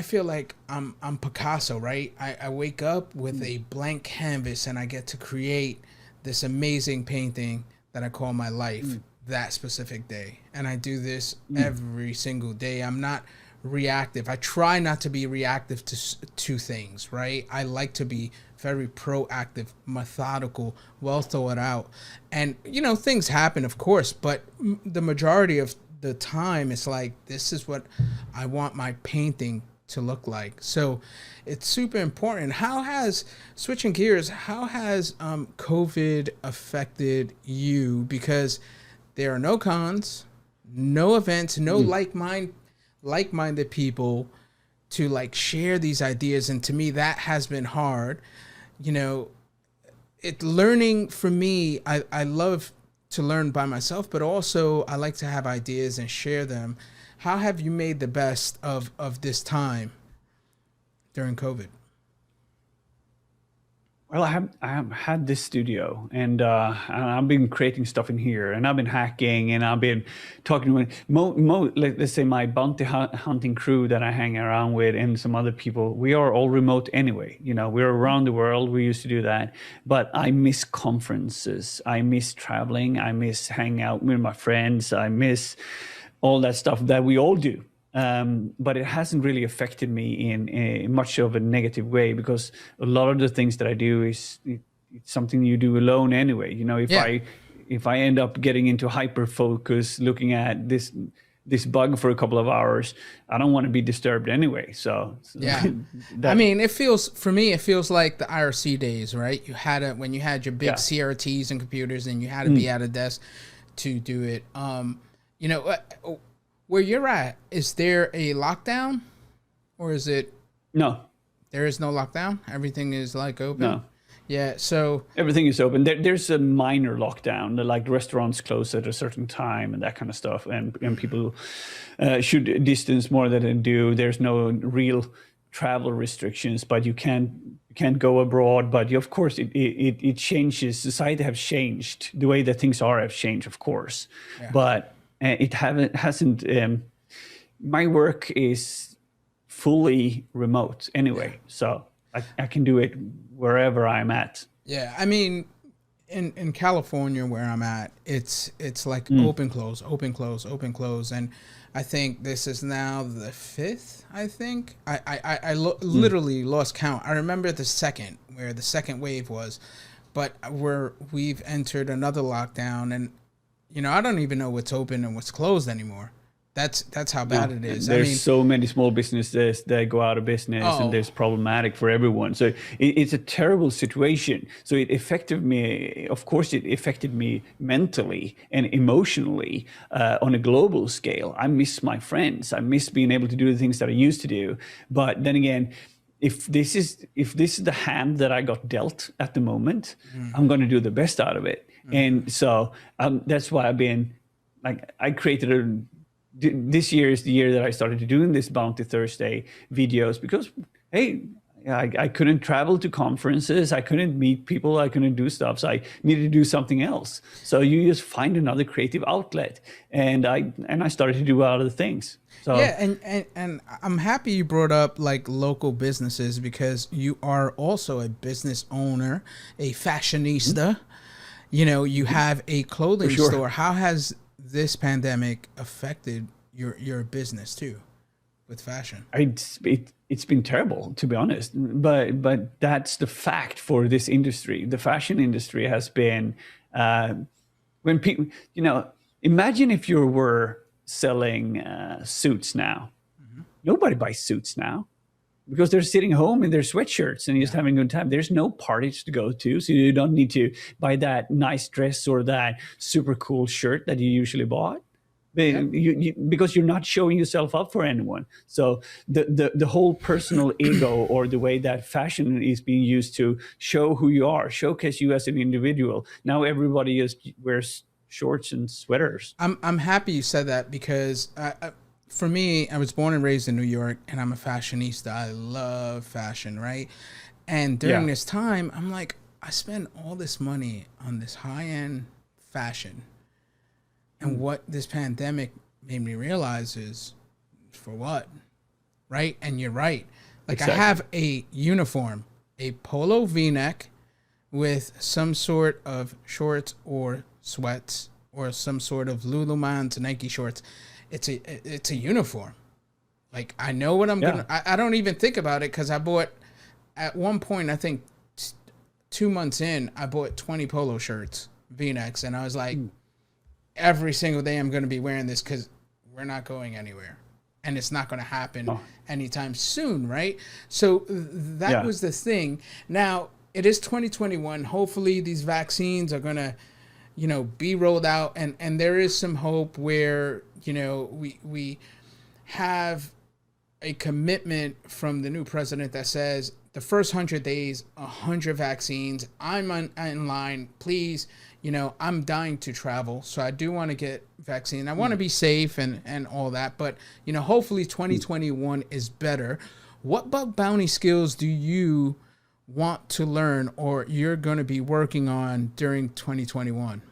feel like I'm Picasso, right? I wake up with a blank canvas and I get to create this amazing painting that I call my life that specific day. And I do this every single day. I'm not reactive. I try not to be reactive to things, right? I like to be very proactive, methodical, well thought out. And, you know, things happen, of course, but the majority of the time it's like, this is what I want my painting to look like. So it's super important. Switching gears, how has COVID affected you? Because there are no cons, no events, no like-minded people to like share these ideas. And to me, that has been hard. You know, learning for me, I love to learn by myself, but also I like to have ideas and share them. How have you made the best of this time during COVID? Well, I have had this studio, and I've been creating stuff in here, and I've been hacking, and I've been talking with let's say my bounty hunting crew that I hang around with, and some other people. We are all remote anyway. You know, we're around the world. We used to do that, but I miss conferences. I miss traveling. I miss hanging out with my friends. I miss all that stuff that we all do. But it hasn't really affected me in much of a negative way, because a lot of the things that I do it's something you do alone anyway. You know, if I end up getting into hyper focus looking at this bug for a couple of hours, I don't want to be disturbed anyway. So yeah, I mean, it feels like the IRC days, right? When you had your big CRTs and computers, and you had to be at a desk to do it. You know, where you're at, is there a lockdown, or is it? No, there is no lockdown. Everything is like open. No. Yeah, so everything is open. There's a minor lockdown, like restaurants close at a certain time and that kind of stuff, and people should distance more than they do. There's no real travel restrictions, but you can't go abroad. But of course, it changes. Society have changed. The way that things are have changed, of course, but. It hasn't. My work is fully remote anyway, so I can do it wherever I'm at. Yeah, I mean, in California where I'm at, it's like open close, and I think this is now the 5th. I think I literally lost count. I remember the second wave was, but we've entered another lockdown, and you know, I don't even know what's open and what's closed anymore. That's how bad it is. There's so many small businesses that go out of business, and there's problematic for everyone. So it's a terrible situation. So it affected me. Of course, it affected me mentally and emotionally on a global scale. I miss my friends. I miss being able to do the things that I used to do. But then again, if this is the hand that I got dealt at the moment, I'm going to do the best out of it. And so that's why I've been like, I created this year is the year that I started doing this Bounty Thursday videos, because, hey, I couldn't travel to conferences, I couldn't meet people, I couldn't do stuff, so I needed to do something else. So you just find another creative outlet, and I started to do other things. So yeah, and I'm happy you brought up like local businesses, because you are also a business owner, a fashionista. You know, you have a clothing store. How has this pandemic affected your business too, with fashion? It's been terrible, to be honest, but that's the fact for this industry. The fashion industry has been, when people, you know, imagine if you were selling suits now. Nobody buys suits now, because they're sitting home in their sweatshirts and just having a good time. There's no parties to go to, so you don't need to buy that nice dress or that super cool shirt that you usually bought. Because you're not showing yourself up for anyone. So the whole personal ego, or the way that fashion is being used to show who you are, showcase you as an individual. Now everybody just wears shorts and sweaters. I'm happy you said that, because for me, I was born and raised in New York, and I'm a fashionista. I love fashion, right? And during this time, I'm like, I spend all this money on this high-end fashion. And what this pandemic made me realize is, for what? Right? And you're right. Like, exactly. I have a uniform, a polo V-neck with some sort of shorts or sweats, or some sort of Lululemon's Nike shorts. It's a uniform. Like, I know what I'm gonna. I don't even think about it, because I bought, at one point, I think 2 months in, I bought 20 polo shirts, V-necks, and I was like, every single day I'm going to be wearing this, because we're not going anywhere, and it's not going to happen anytime soon, right? So that was the thing. Now it is 2021. Hopefully these vaccines are going to, you know, be rolled out, and there is some hope where, you know, we have a commitment from the new president that says the first 100 days, 100 vaccines. I'm in line, please. You know, I'm dying to travel, so I do want to get vaccine. I want to be safe and all that, but, you know, hopefully 2021 is better. What bug bounty skills do you want to learn, or you're going to be working on during 2021?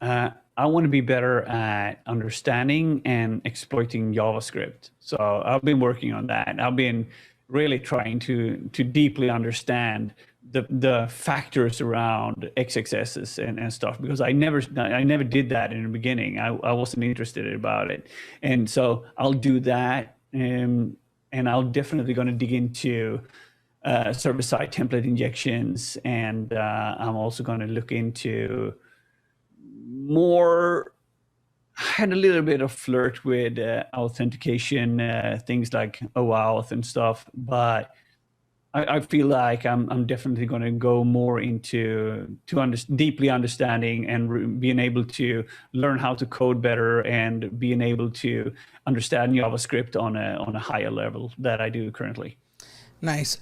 I want to be better at understanding and exploiting JavaScript. So I've been working on that. I've been really trying to deeply understand the factors around XXSs and stuff, because I never did that in the beginning. I wasn't interested about it, and so I'll do that, and I'll definitely going to dig into server-side template injections, and I'm also going to look into more. I had a little bit of flirt with authentication, things like OAuth and stuff, but I feel like I'm definitely going to go more into deeply understanding and being able to learn how to code better, and being able to understand JavaScript on a higher level that I do currently. Nice.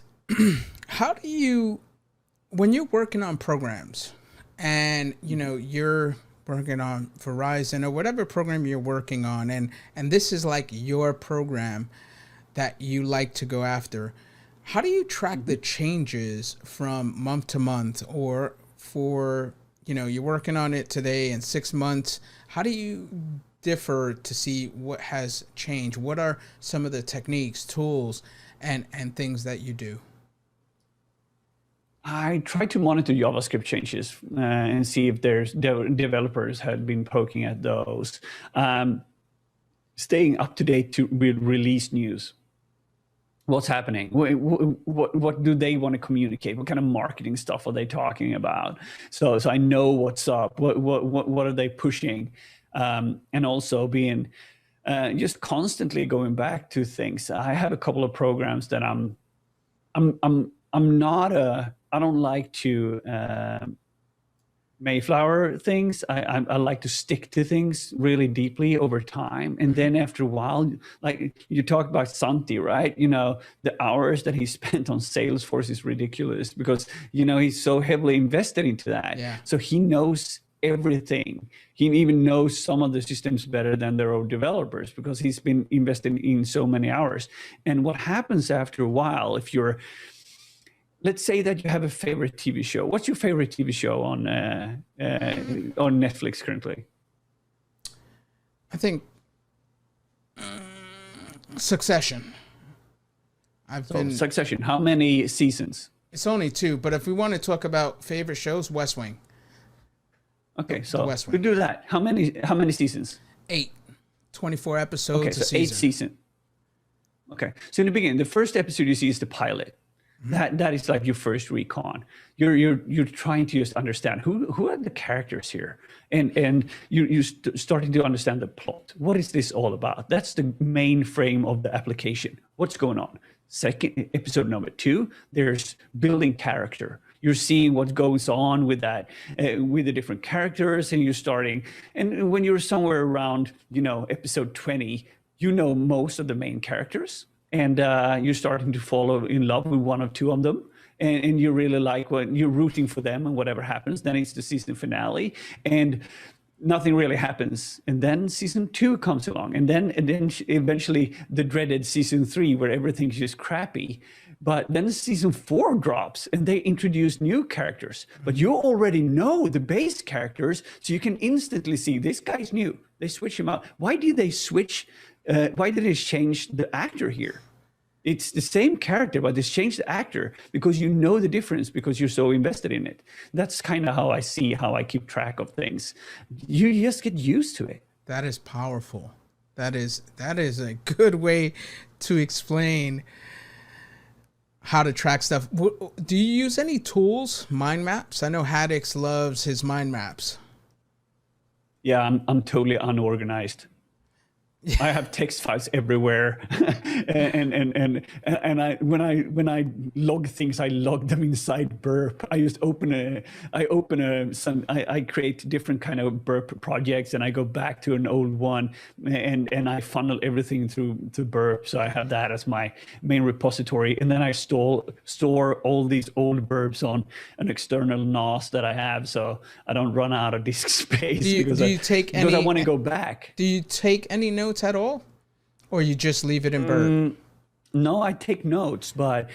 How do you, when you're working on programs, and you know you're working on Verizon or whatever program you're working on, and this is like your program that you like to go after, how do you track the changes from month to month, or for, you know, you're working on it today in 6 months? How do you differ to see what has changed? What are some of the techniques, tools, and things that you do? I try to monitor JavaScript changes and see if there's developers had been poking at those. Staying up to date with release news. What's happening? What do they want to communicate? What kind of marketing stuff are they talking about? So I know what's up. What are they pushing? and also being just constantly going back to things. I have a couple of programs that I don't like to Mayflower things. I like to stick to things really deeply over time, and then after a while, like you talk about Santi, right? The hours that he spent on Salesforce is ridiculous because he's so heavily invested into that. Yeah. So he knows everything. He even knows some of the systems better than their own developers because he's been invested in so many hours. And what happens after a while, if you're, let's say that you have a favorite TV show. What's your favorite TV show on Netflix currently? I think Succession. Succession. How many seasons? It's only 2, but if we want to talk about favorite shows, West Wing. Okay, so West Wing. we do that. How many seasons? 8. 24 episodes Okay, a so season. 8 seasons. Okay, so in the beginning, the first episode you see is the pilot. That is like your first recon. You're trying to just understand who are the characters here, and you're starting to understand the plot. What is this all about? That's the main frame of the application. What's going on? Second episode number 2, there's building character. You're seeing what goes on with that, with the different characters, and you're starting. And when you're somewhere around, episode 20, most of the main characters. And you're starting to fall in love with one or two of them. And you really like when you're rooting for them and whatever happens. Then it's the season finale. And nothing really happens. And then season 2 comes along. And then eventually the dreaded season 3 where everything's just crappy. But then season 4 drops and they introduce new characters. But you already know the base characters. So you can instantly see this guy's new. They switch him out. Why did they switch? Why did they change the actor here? It's the same character, but they changed the actor because you know the difference because you're so invested in it. That's kind of how I keep track of things. You just get used to it. That is powerful. That is a good way to explain how to track stuff. Do you use any tools, mind maps? I know Haddix loves his mind maps. Yeah, I'm totally unorganized. I have text files everywhere, and I when I log things, I log them inside Burp. I just I create different kind of Burp projects, and I go back to an old one, and I funnel everything through to Burp. So I have that as my main repository, and then I store all these old Burps on an external NAS that I have, so I don't run out of disk space. Because I want to go back. Do you take any notes at all, or you just leave it in Burp? No, I take notes, but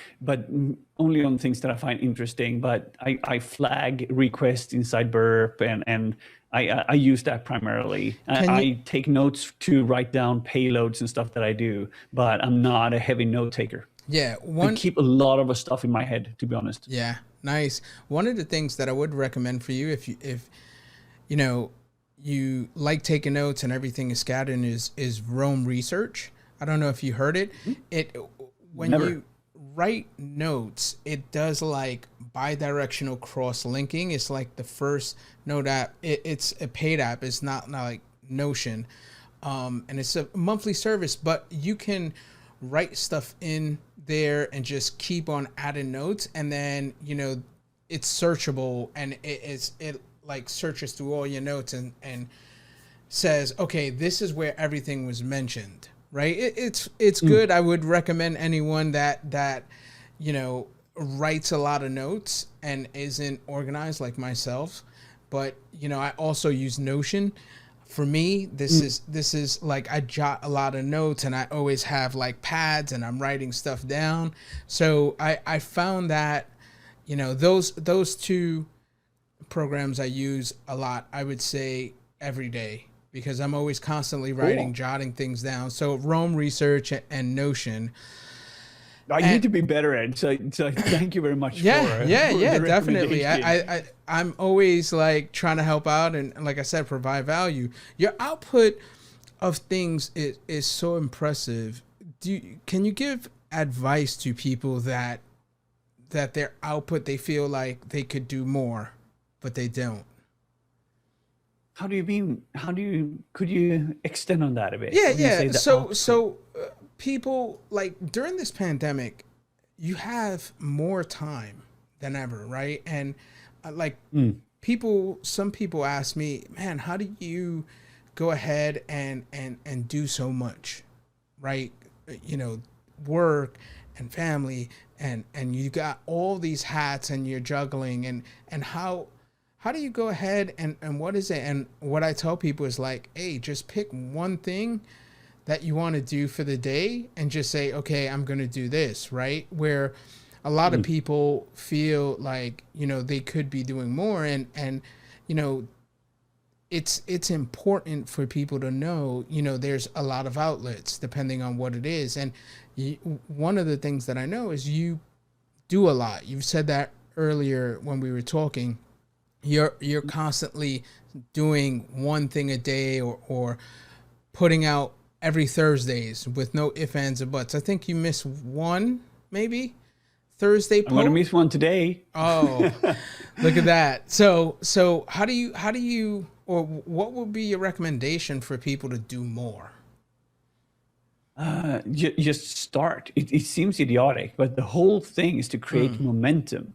only on things that I find interesting. But I flag requests inside Burp, and I use that primarily. I take notes to write down payloads and stuff that I do, but I'm not a heavy note taker. Yeah, I keep a lot of stuff in my head, to be honest. Yeah, nice. One of the things that I would recommend for you, if you like taking notes and everything is scattered, is Roam Research. I don't know if you heard it. When Never. you write notes, it does like bidirectional cross linking. It's like the first note app. It's a paid app. It's not like Notion, and it's a monthly service. But you can write stuff in there and just keep on adding notes, and then it's searchable, and it like searches through all your notes and says, okay, this is where everything was mentioned, right? It's good. I would recommend anyone that writes a lot of notes and isn't organized like myself. But I also use Notion. For me, this is like I jot a lot of notes, and I always have like pads, and I'm writing stuff down. So I found that those two programs I use a lot, I would say every day, because I'm always constantly writing, jotting things down. So Roam Research and Notion. I need to be better at it. So thank you very much. Yeah, for definitely. I'm always like trying to help out and like I said, provide value. Your output of things is so impressive. Can you give advice to people that their output, they feel like they could do more, but they don't? How do you mean? Could you extend on that a bit? Yeah, When you say yeah. the So, output? people like during this pandemic, you have more time than ever, right? And like some people ask me, man, how do you go ahead and do so much, right? You know, work and family, and you got all these hats and you're juggling, and how do you go ahead and what is it? And what I tell people is like, hey, just pick one thing that you want to do for the day and just say, okay, I'm going to do this, right? Where a lot of people feel like, you know, they could be doing more, and you know, it's important for people to know, you know, there's a lot of outlets depending on what it is. And one of the things that I know is you do a lot. You've said that earlier when we were talking. You're constantly doing one thing a day, or putting out every Thursdays with no ifs, ands, or buts. I think you miss one, maybe Thursday. I'm gonna miss one today. Oh, look at that. So how do you, or what would be your recommendation for people to do more? Just start. It seems idiotic, but the whole thing is to create momentum.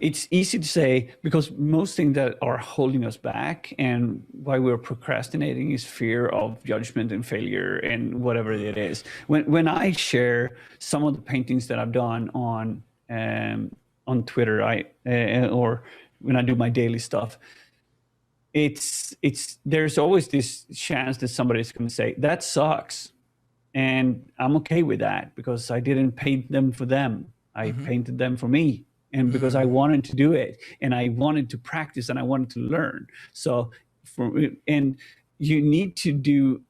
It's easy to say, because most things that are holding us back and why we're procrastinating is fear of judgment and failure and whatever it is. When I share some of the paintings that I've done on Twitter, or when I do my daily stuff, there's always this chance that somebody's going to say that sucks, and I'm okay with that because I didn't paint them for them. I painted them for me. And because I wanted to do it, and I wanted to practice, and I wanted to learn. So, and you need to do,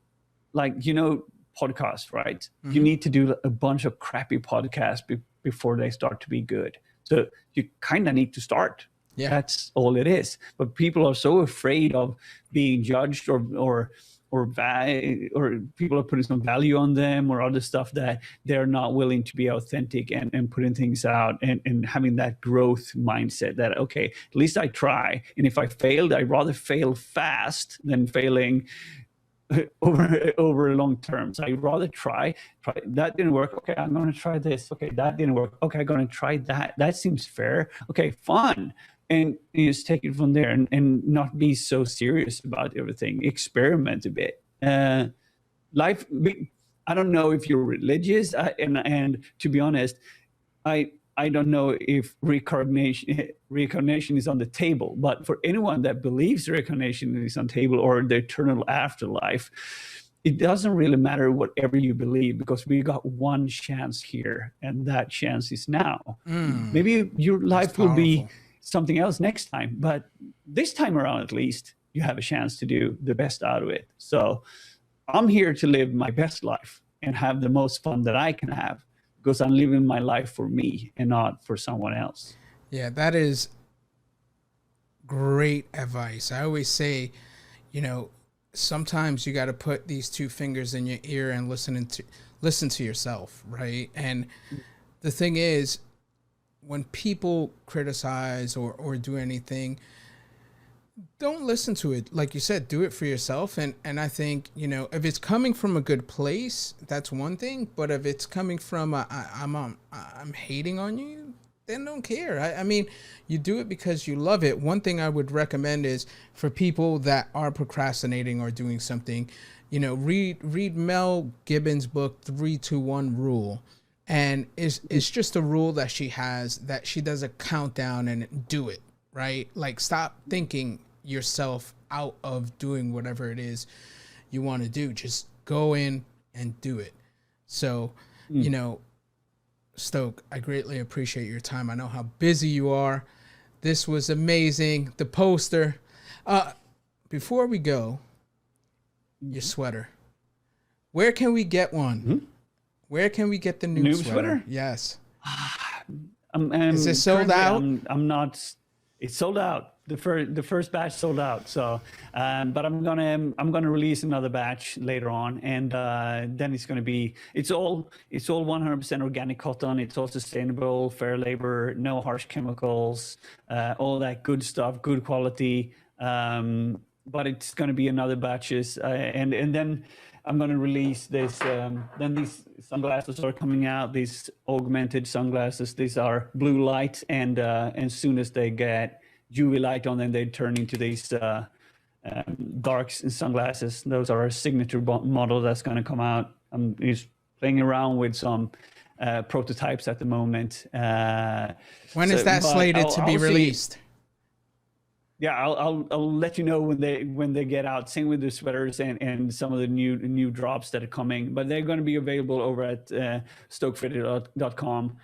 like, you know, podcasts, right? You need to do a bunch of crappy podcasts before they start to be good. So you kind of need to start. Yeah, that's all it is. But people are so afraid of being judged, or people are putting some value on them or other stuff, that they're not willing to be authentic and putting things out and having that growth mindset that, okay, at least I try. And if I failed, I'd rather fail fast than failing over long term. So I'd rather try. That didn't work. Okay, I'm going to try this. Okay, that didn't work. Okay, I'm going to try that. That seems fair. Okay, fun. And you just take it from there, and not be so serious about everything. Experiment a bit. Life. I don't know if you're religious, and to be honest, I don't know if reincarnation is on the table. But for anyone that believes reincarnation is on the table, or the eternal afterlife, it doesn't really matter whatever you believe, because we got one chance here, and that chance is now. Maybe your life will be something else next time, but this time around, at least, you have a chance to do the best out of it. So I'm here to live my best life and have the most fun that I can have, because I'm living my life for me and not for someone else. Yeah, that is great advice. I always say, you know, sometimes you got to put these two fingers in your ear and listen to yourself, right? And the thing is, when people criticize or do anything, don't listen to it. Like you said, do it for yourself. And I think, you know, if it's coming from a good place, that's one thing. But if it's coming from I'm hating on you, then don't care. I mean, you do it because you love it. One thing I would recommend is for people that are procrastinating or doing something, you know, read Mel Gibbons' book, 3-2-1 Rule. And it's just a rule that she has, that she does a countdown and do it, right? Like, stop thinking yourself out of doing whatever it is you want to do. Just go in and do it. So, you know, Stok, I greatly appreciate your time. I know how busy you are. This was amazing. The poster. Before we go, your sweater. Where can we get one? Where can we get the new sweater? Yes. Is it sold out? I'm not. It's sold out. The first batch sold out. So, but I'm gonna release another batch later on, and then it's gonna be. It's all 100% organic cotton. It's all sustainable, fair labor, no harsh chemicals, all that good stuff, good quality. but it's going to be another batches, and then I'm going to release this. Then these sunglasses are coming out. These augmented sunglasses. These are blue light, and as soon as they get UV light on them, they turn into these dark sunglasses. Those are our signature model that's going to come out. I'm just playing around with some prototypes at the moment. When is that slated to be released? Yeah, I'll let you know when they get out. Same with the sweaters and some of the new drops that are coming. But they're going to be available over at stokfredrik.com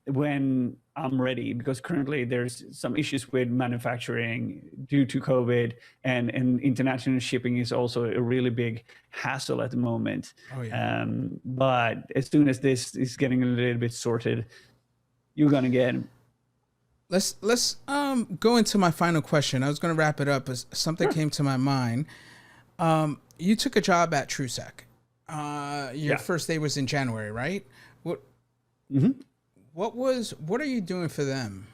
when I'm ready, because currently there's some issues with manufacturing due to COVID, and international shipping is also a really big hassle at the moment. Oh, yeah. But as soon as this is getting a little bit sorted, you're gonna get. Let's go into my final question. I was going to wrap it up as something came to my mind. You took a job at TrueSec. Your first day was in January, right? What? Mm-hmm. What are you doing for them?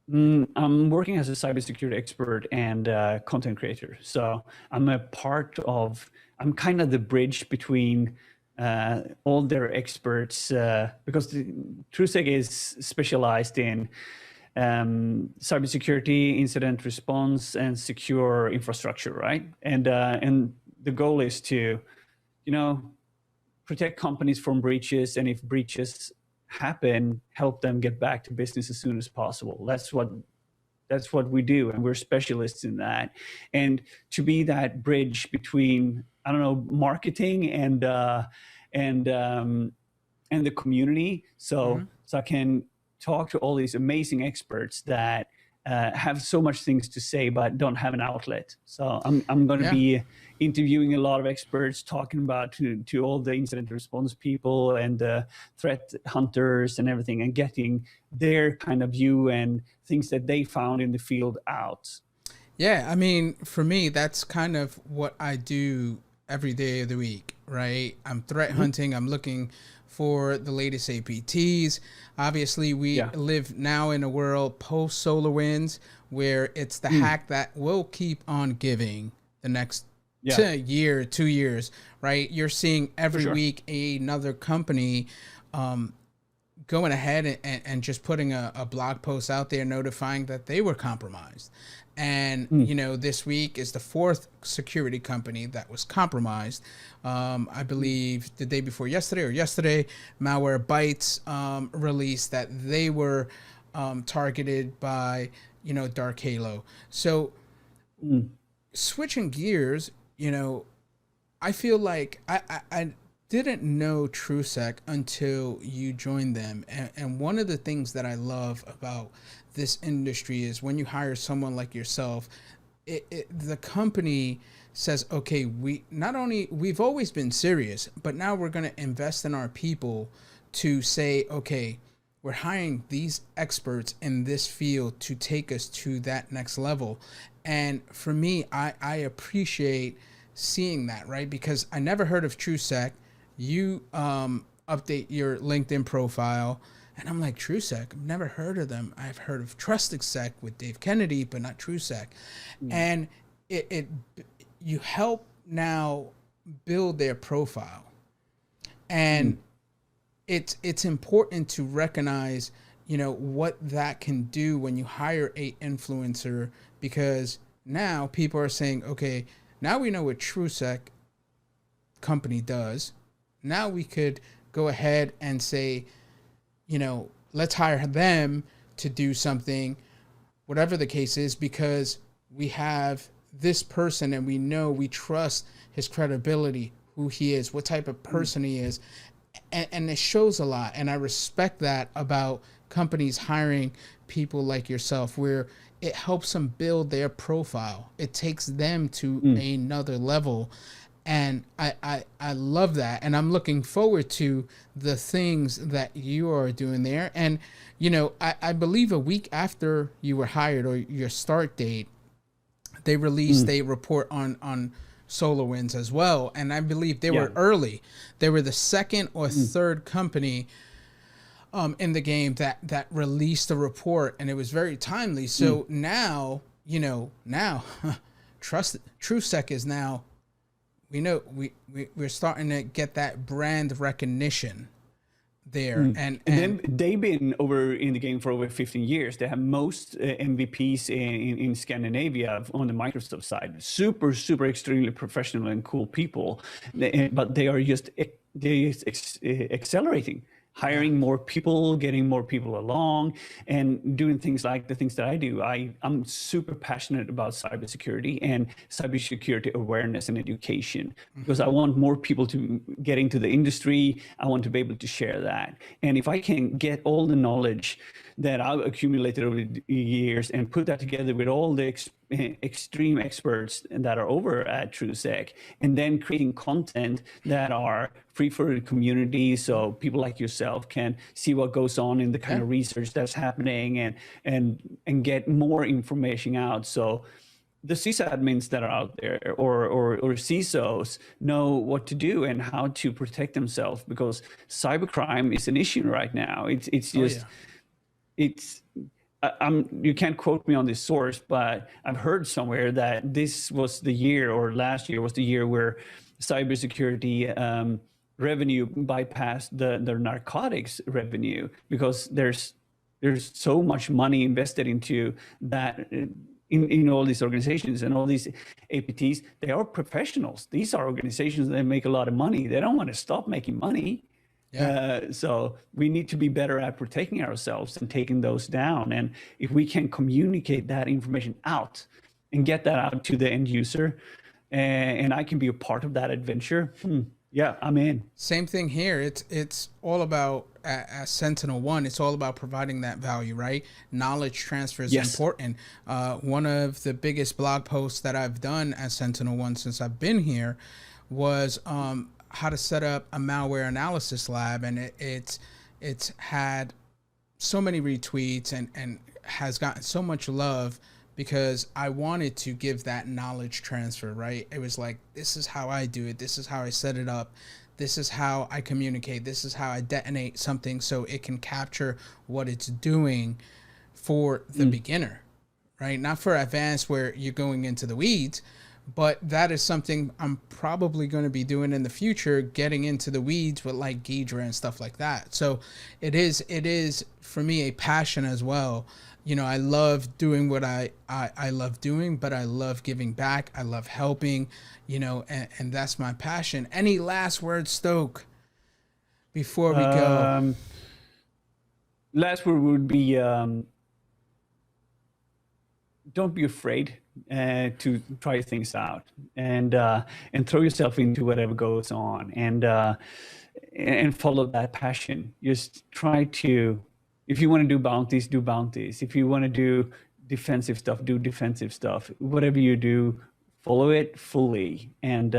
I'm working as a cybersecurity expert and content creator. So I'm I'm kind of the bridge between all their experts, because TrueSec is specialized in cybersecurity, incident response, and secure infrastructure, right? And the goal is to, protect companies from breaches, and if breaches happen, help them get back to business as soon as possible. That's what we do, and we're specialists in that. And to be that bridge between, marketing and the community, so I can talk to all these amazing experts that have so much things to say but don't have an outlet. So I'm going to be interviewing a lot of experts, talking about to all the incident response people and the threat hunters and everything, and getting their kind of view and things that they found in the field out. Yeah, I mean, for me, that's kind of what I do every day of the week, right? I'm threat hunting. I'm looking for the latest APTs. Obviously, we live now in a world post SolarWinds where it's the hack that will keep on giving the next year, 2 years, right? You're seeing every week another company going ahead and just putting a blog post out there notifying that they were compromised. And, this week is the fourth security company that was compromised. I believe the day before yesterday, Malwarebytes released that they were targeted by, Dark Halo. So switching gears, I feel like I didn't know TrueSec until you joined them. And one of the things that I love about this industry is when you hire someone like yourself, the company says, okay, we've always been serious, but now we're going to invest in our people to say, okay, we're hiring these experts in this field to take us to that next level. And for me, I appreciate seeing that, right? Because I never heard of TrueSec. You update your LinkedIn profile, and I'm like, TrueSec, I've never heard of them. I've heard of TrustedSec with Dave Kennedy, but not TrueSec. And you help now build their profile. And it's important to recognize, what that can do when you hire a influencer, because now people are saying, okay, now we know what TrueSec company does. Now we could go ahead and say, let's hire them to do something, whatever the case is, because we have this person and we trust his credibility, who he is, what type of person he is. And it shows a lot. And I respect that about companies hiring people like yourself, where it helps them build their profile. It takes them to another level. And I love that. And I'm looking forward to the things that you are doing there. And, I believe a week after you were hired, or your start date, they released a report on SolarWinds as well. And I believe they were early. They were the second or third company in the game that released a report, and it was very timely. So now, you know, now TrueSec is now, we know we're starting to get that brand recognition there. And then they've been over in the game for over 15 years. They have most MVPs in Scandinavia on the Microsoft side. Super, super extremely professional and cool people. But they are just accelerating, hiring more people, getting more people along, and doing things like the things that I do. I'm super passionate about cybersecurity and cybersecurity awareness and education, because I want more people to get into the industry. I want to be able to share that. And if I can get all the knowledge that I've accumulated over the years and put that together with all the extreme experts that are over at TrueSec, and then creating content that are free for the community, so people like yourself can see what goes on in the kind of research that's happening, and get more information out, so the sysadmins that are out there or CISOs know what to do and how to protect themselves, because cybercrime is an issue right now. It's just you can't quote me on this source, but I've heard somewhere that this was the year, or last year was the year, where cybersecurity revenue bypassed the narcotics revenue, because there's so much money invested into that in all these organizations and all these APTs. They are professionals. These are organizations that make a lot of money. They don't want to stop making money. So we need to be better at protecting ourselves and taking those down. And if we can communicate that information out and get that out to the end user, and I can be a part of that adventure, yeah, I'm in. Same thing here. It's all about, as Sentinel-1, it's all about providing that value, right? Knowledge transfer is important. One of the biggest blog posts that I've done as Sentinel-1 since I've been here was how to set up a malware analysis lab, and it's had so many retweets and has gotten so much love, because I wanted to give that knowledge transfer, right? It was like, this is how I do it, this is how I set it up, this is how I communicate, this is how I detonate something so it can capture what it's doing for the beginner, right? Not for advanced where you're going into the weeds, but that is something I'm probably going to be doing in the future, getting into the weeds with like Ghidra and stuff like that. So it is for me a passion as well. You know, I love doing what I love doing, but I love giving back. I love helping, you know, and that's my passion. Any last words, Stok, before we go? Last word would be, don't be afraid to try things out, and throw yourself into whatever goes on, and follow that passion. Just try to, if you want to do bounties, do bounties. If you want to do defensive stuff, do defensive stuff. Whatever you do, follow it fully, and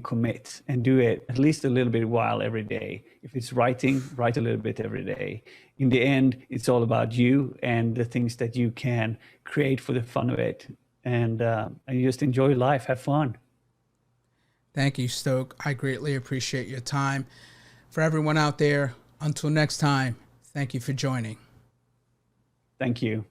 commit, and do it at least a little bit while every day. If it's writing, write a little bit every day. In the end, it's all about you and the things that you can create for the fun of it. And you just enjoy life, have fun. Thank you, Stok. I greatly appreciate your time. For everyone out there, until next time, thank you for joining. Thank you.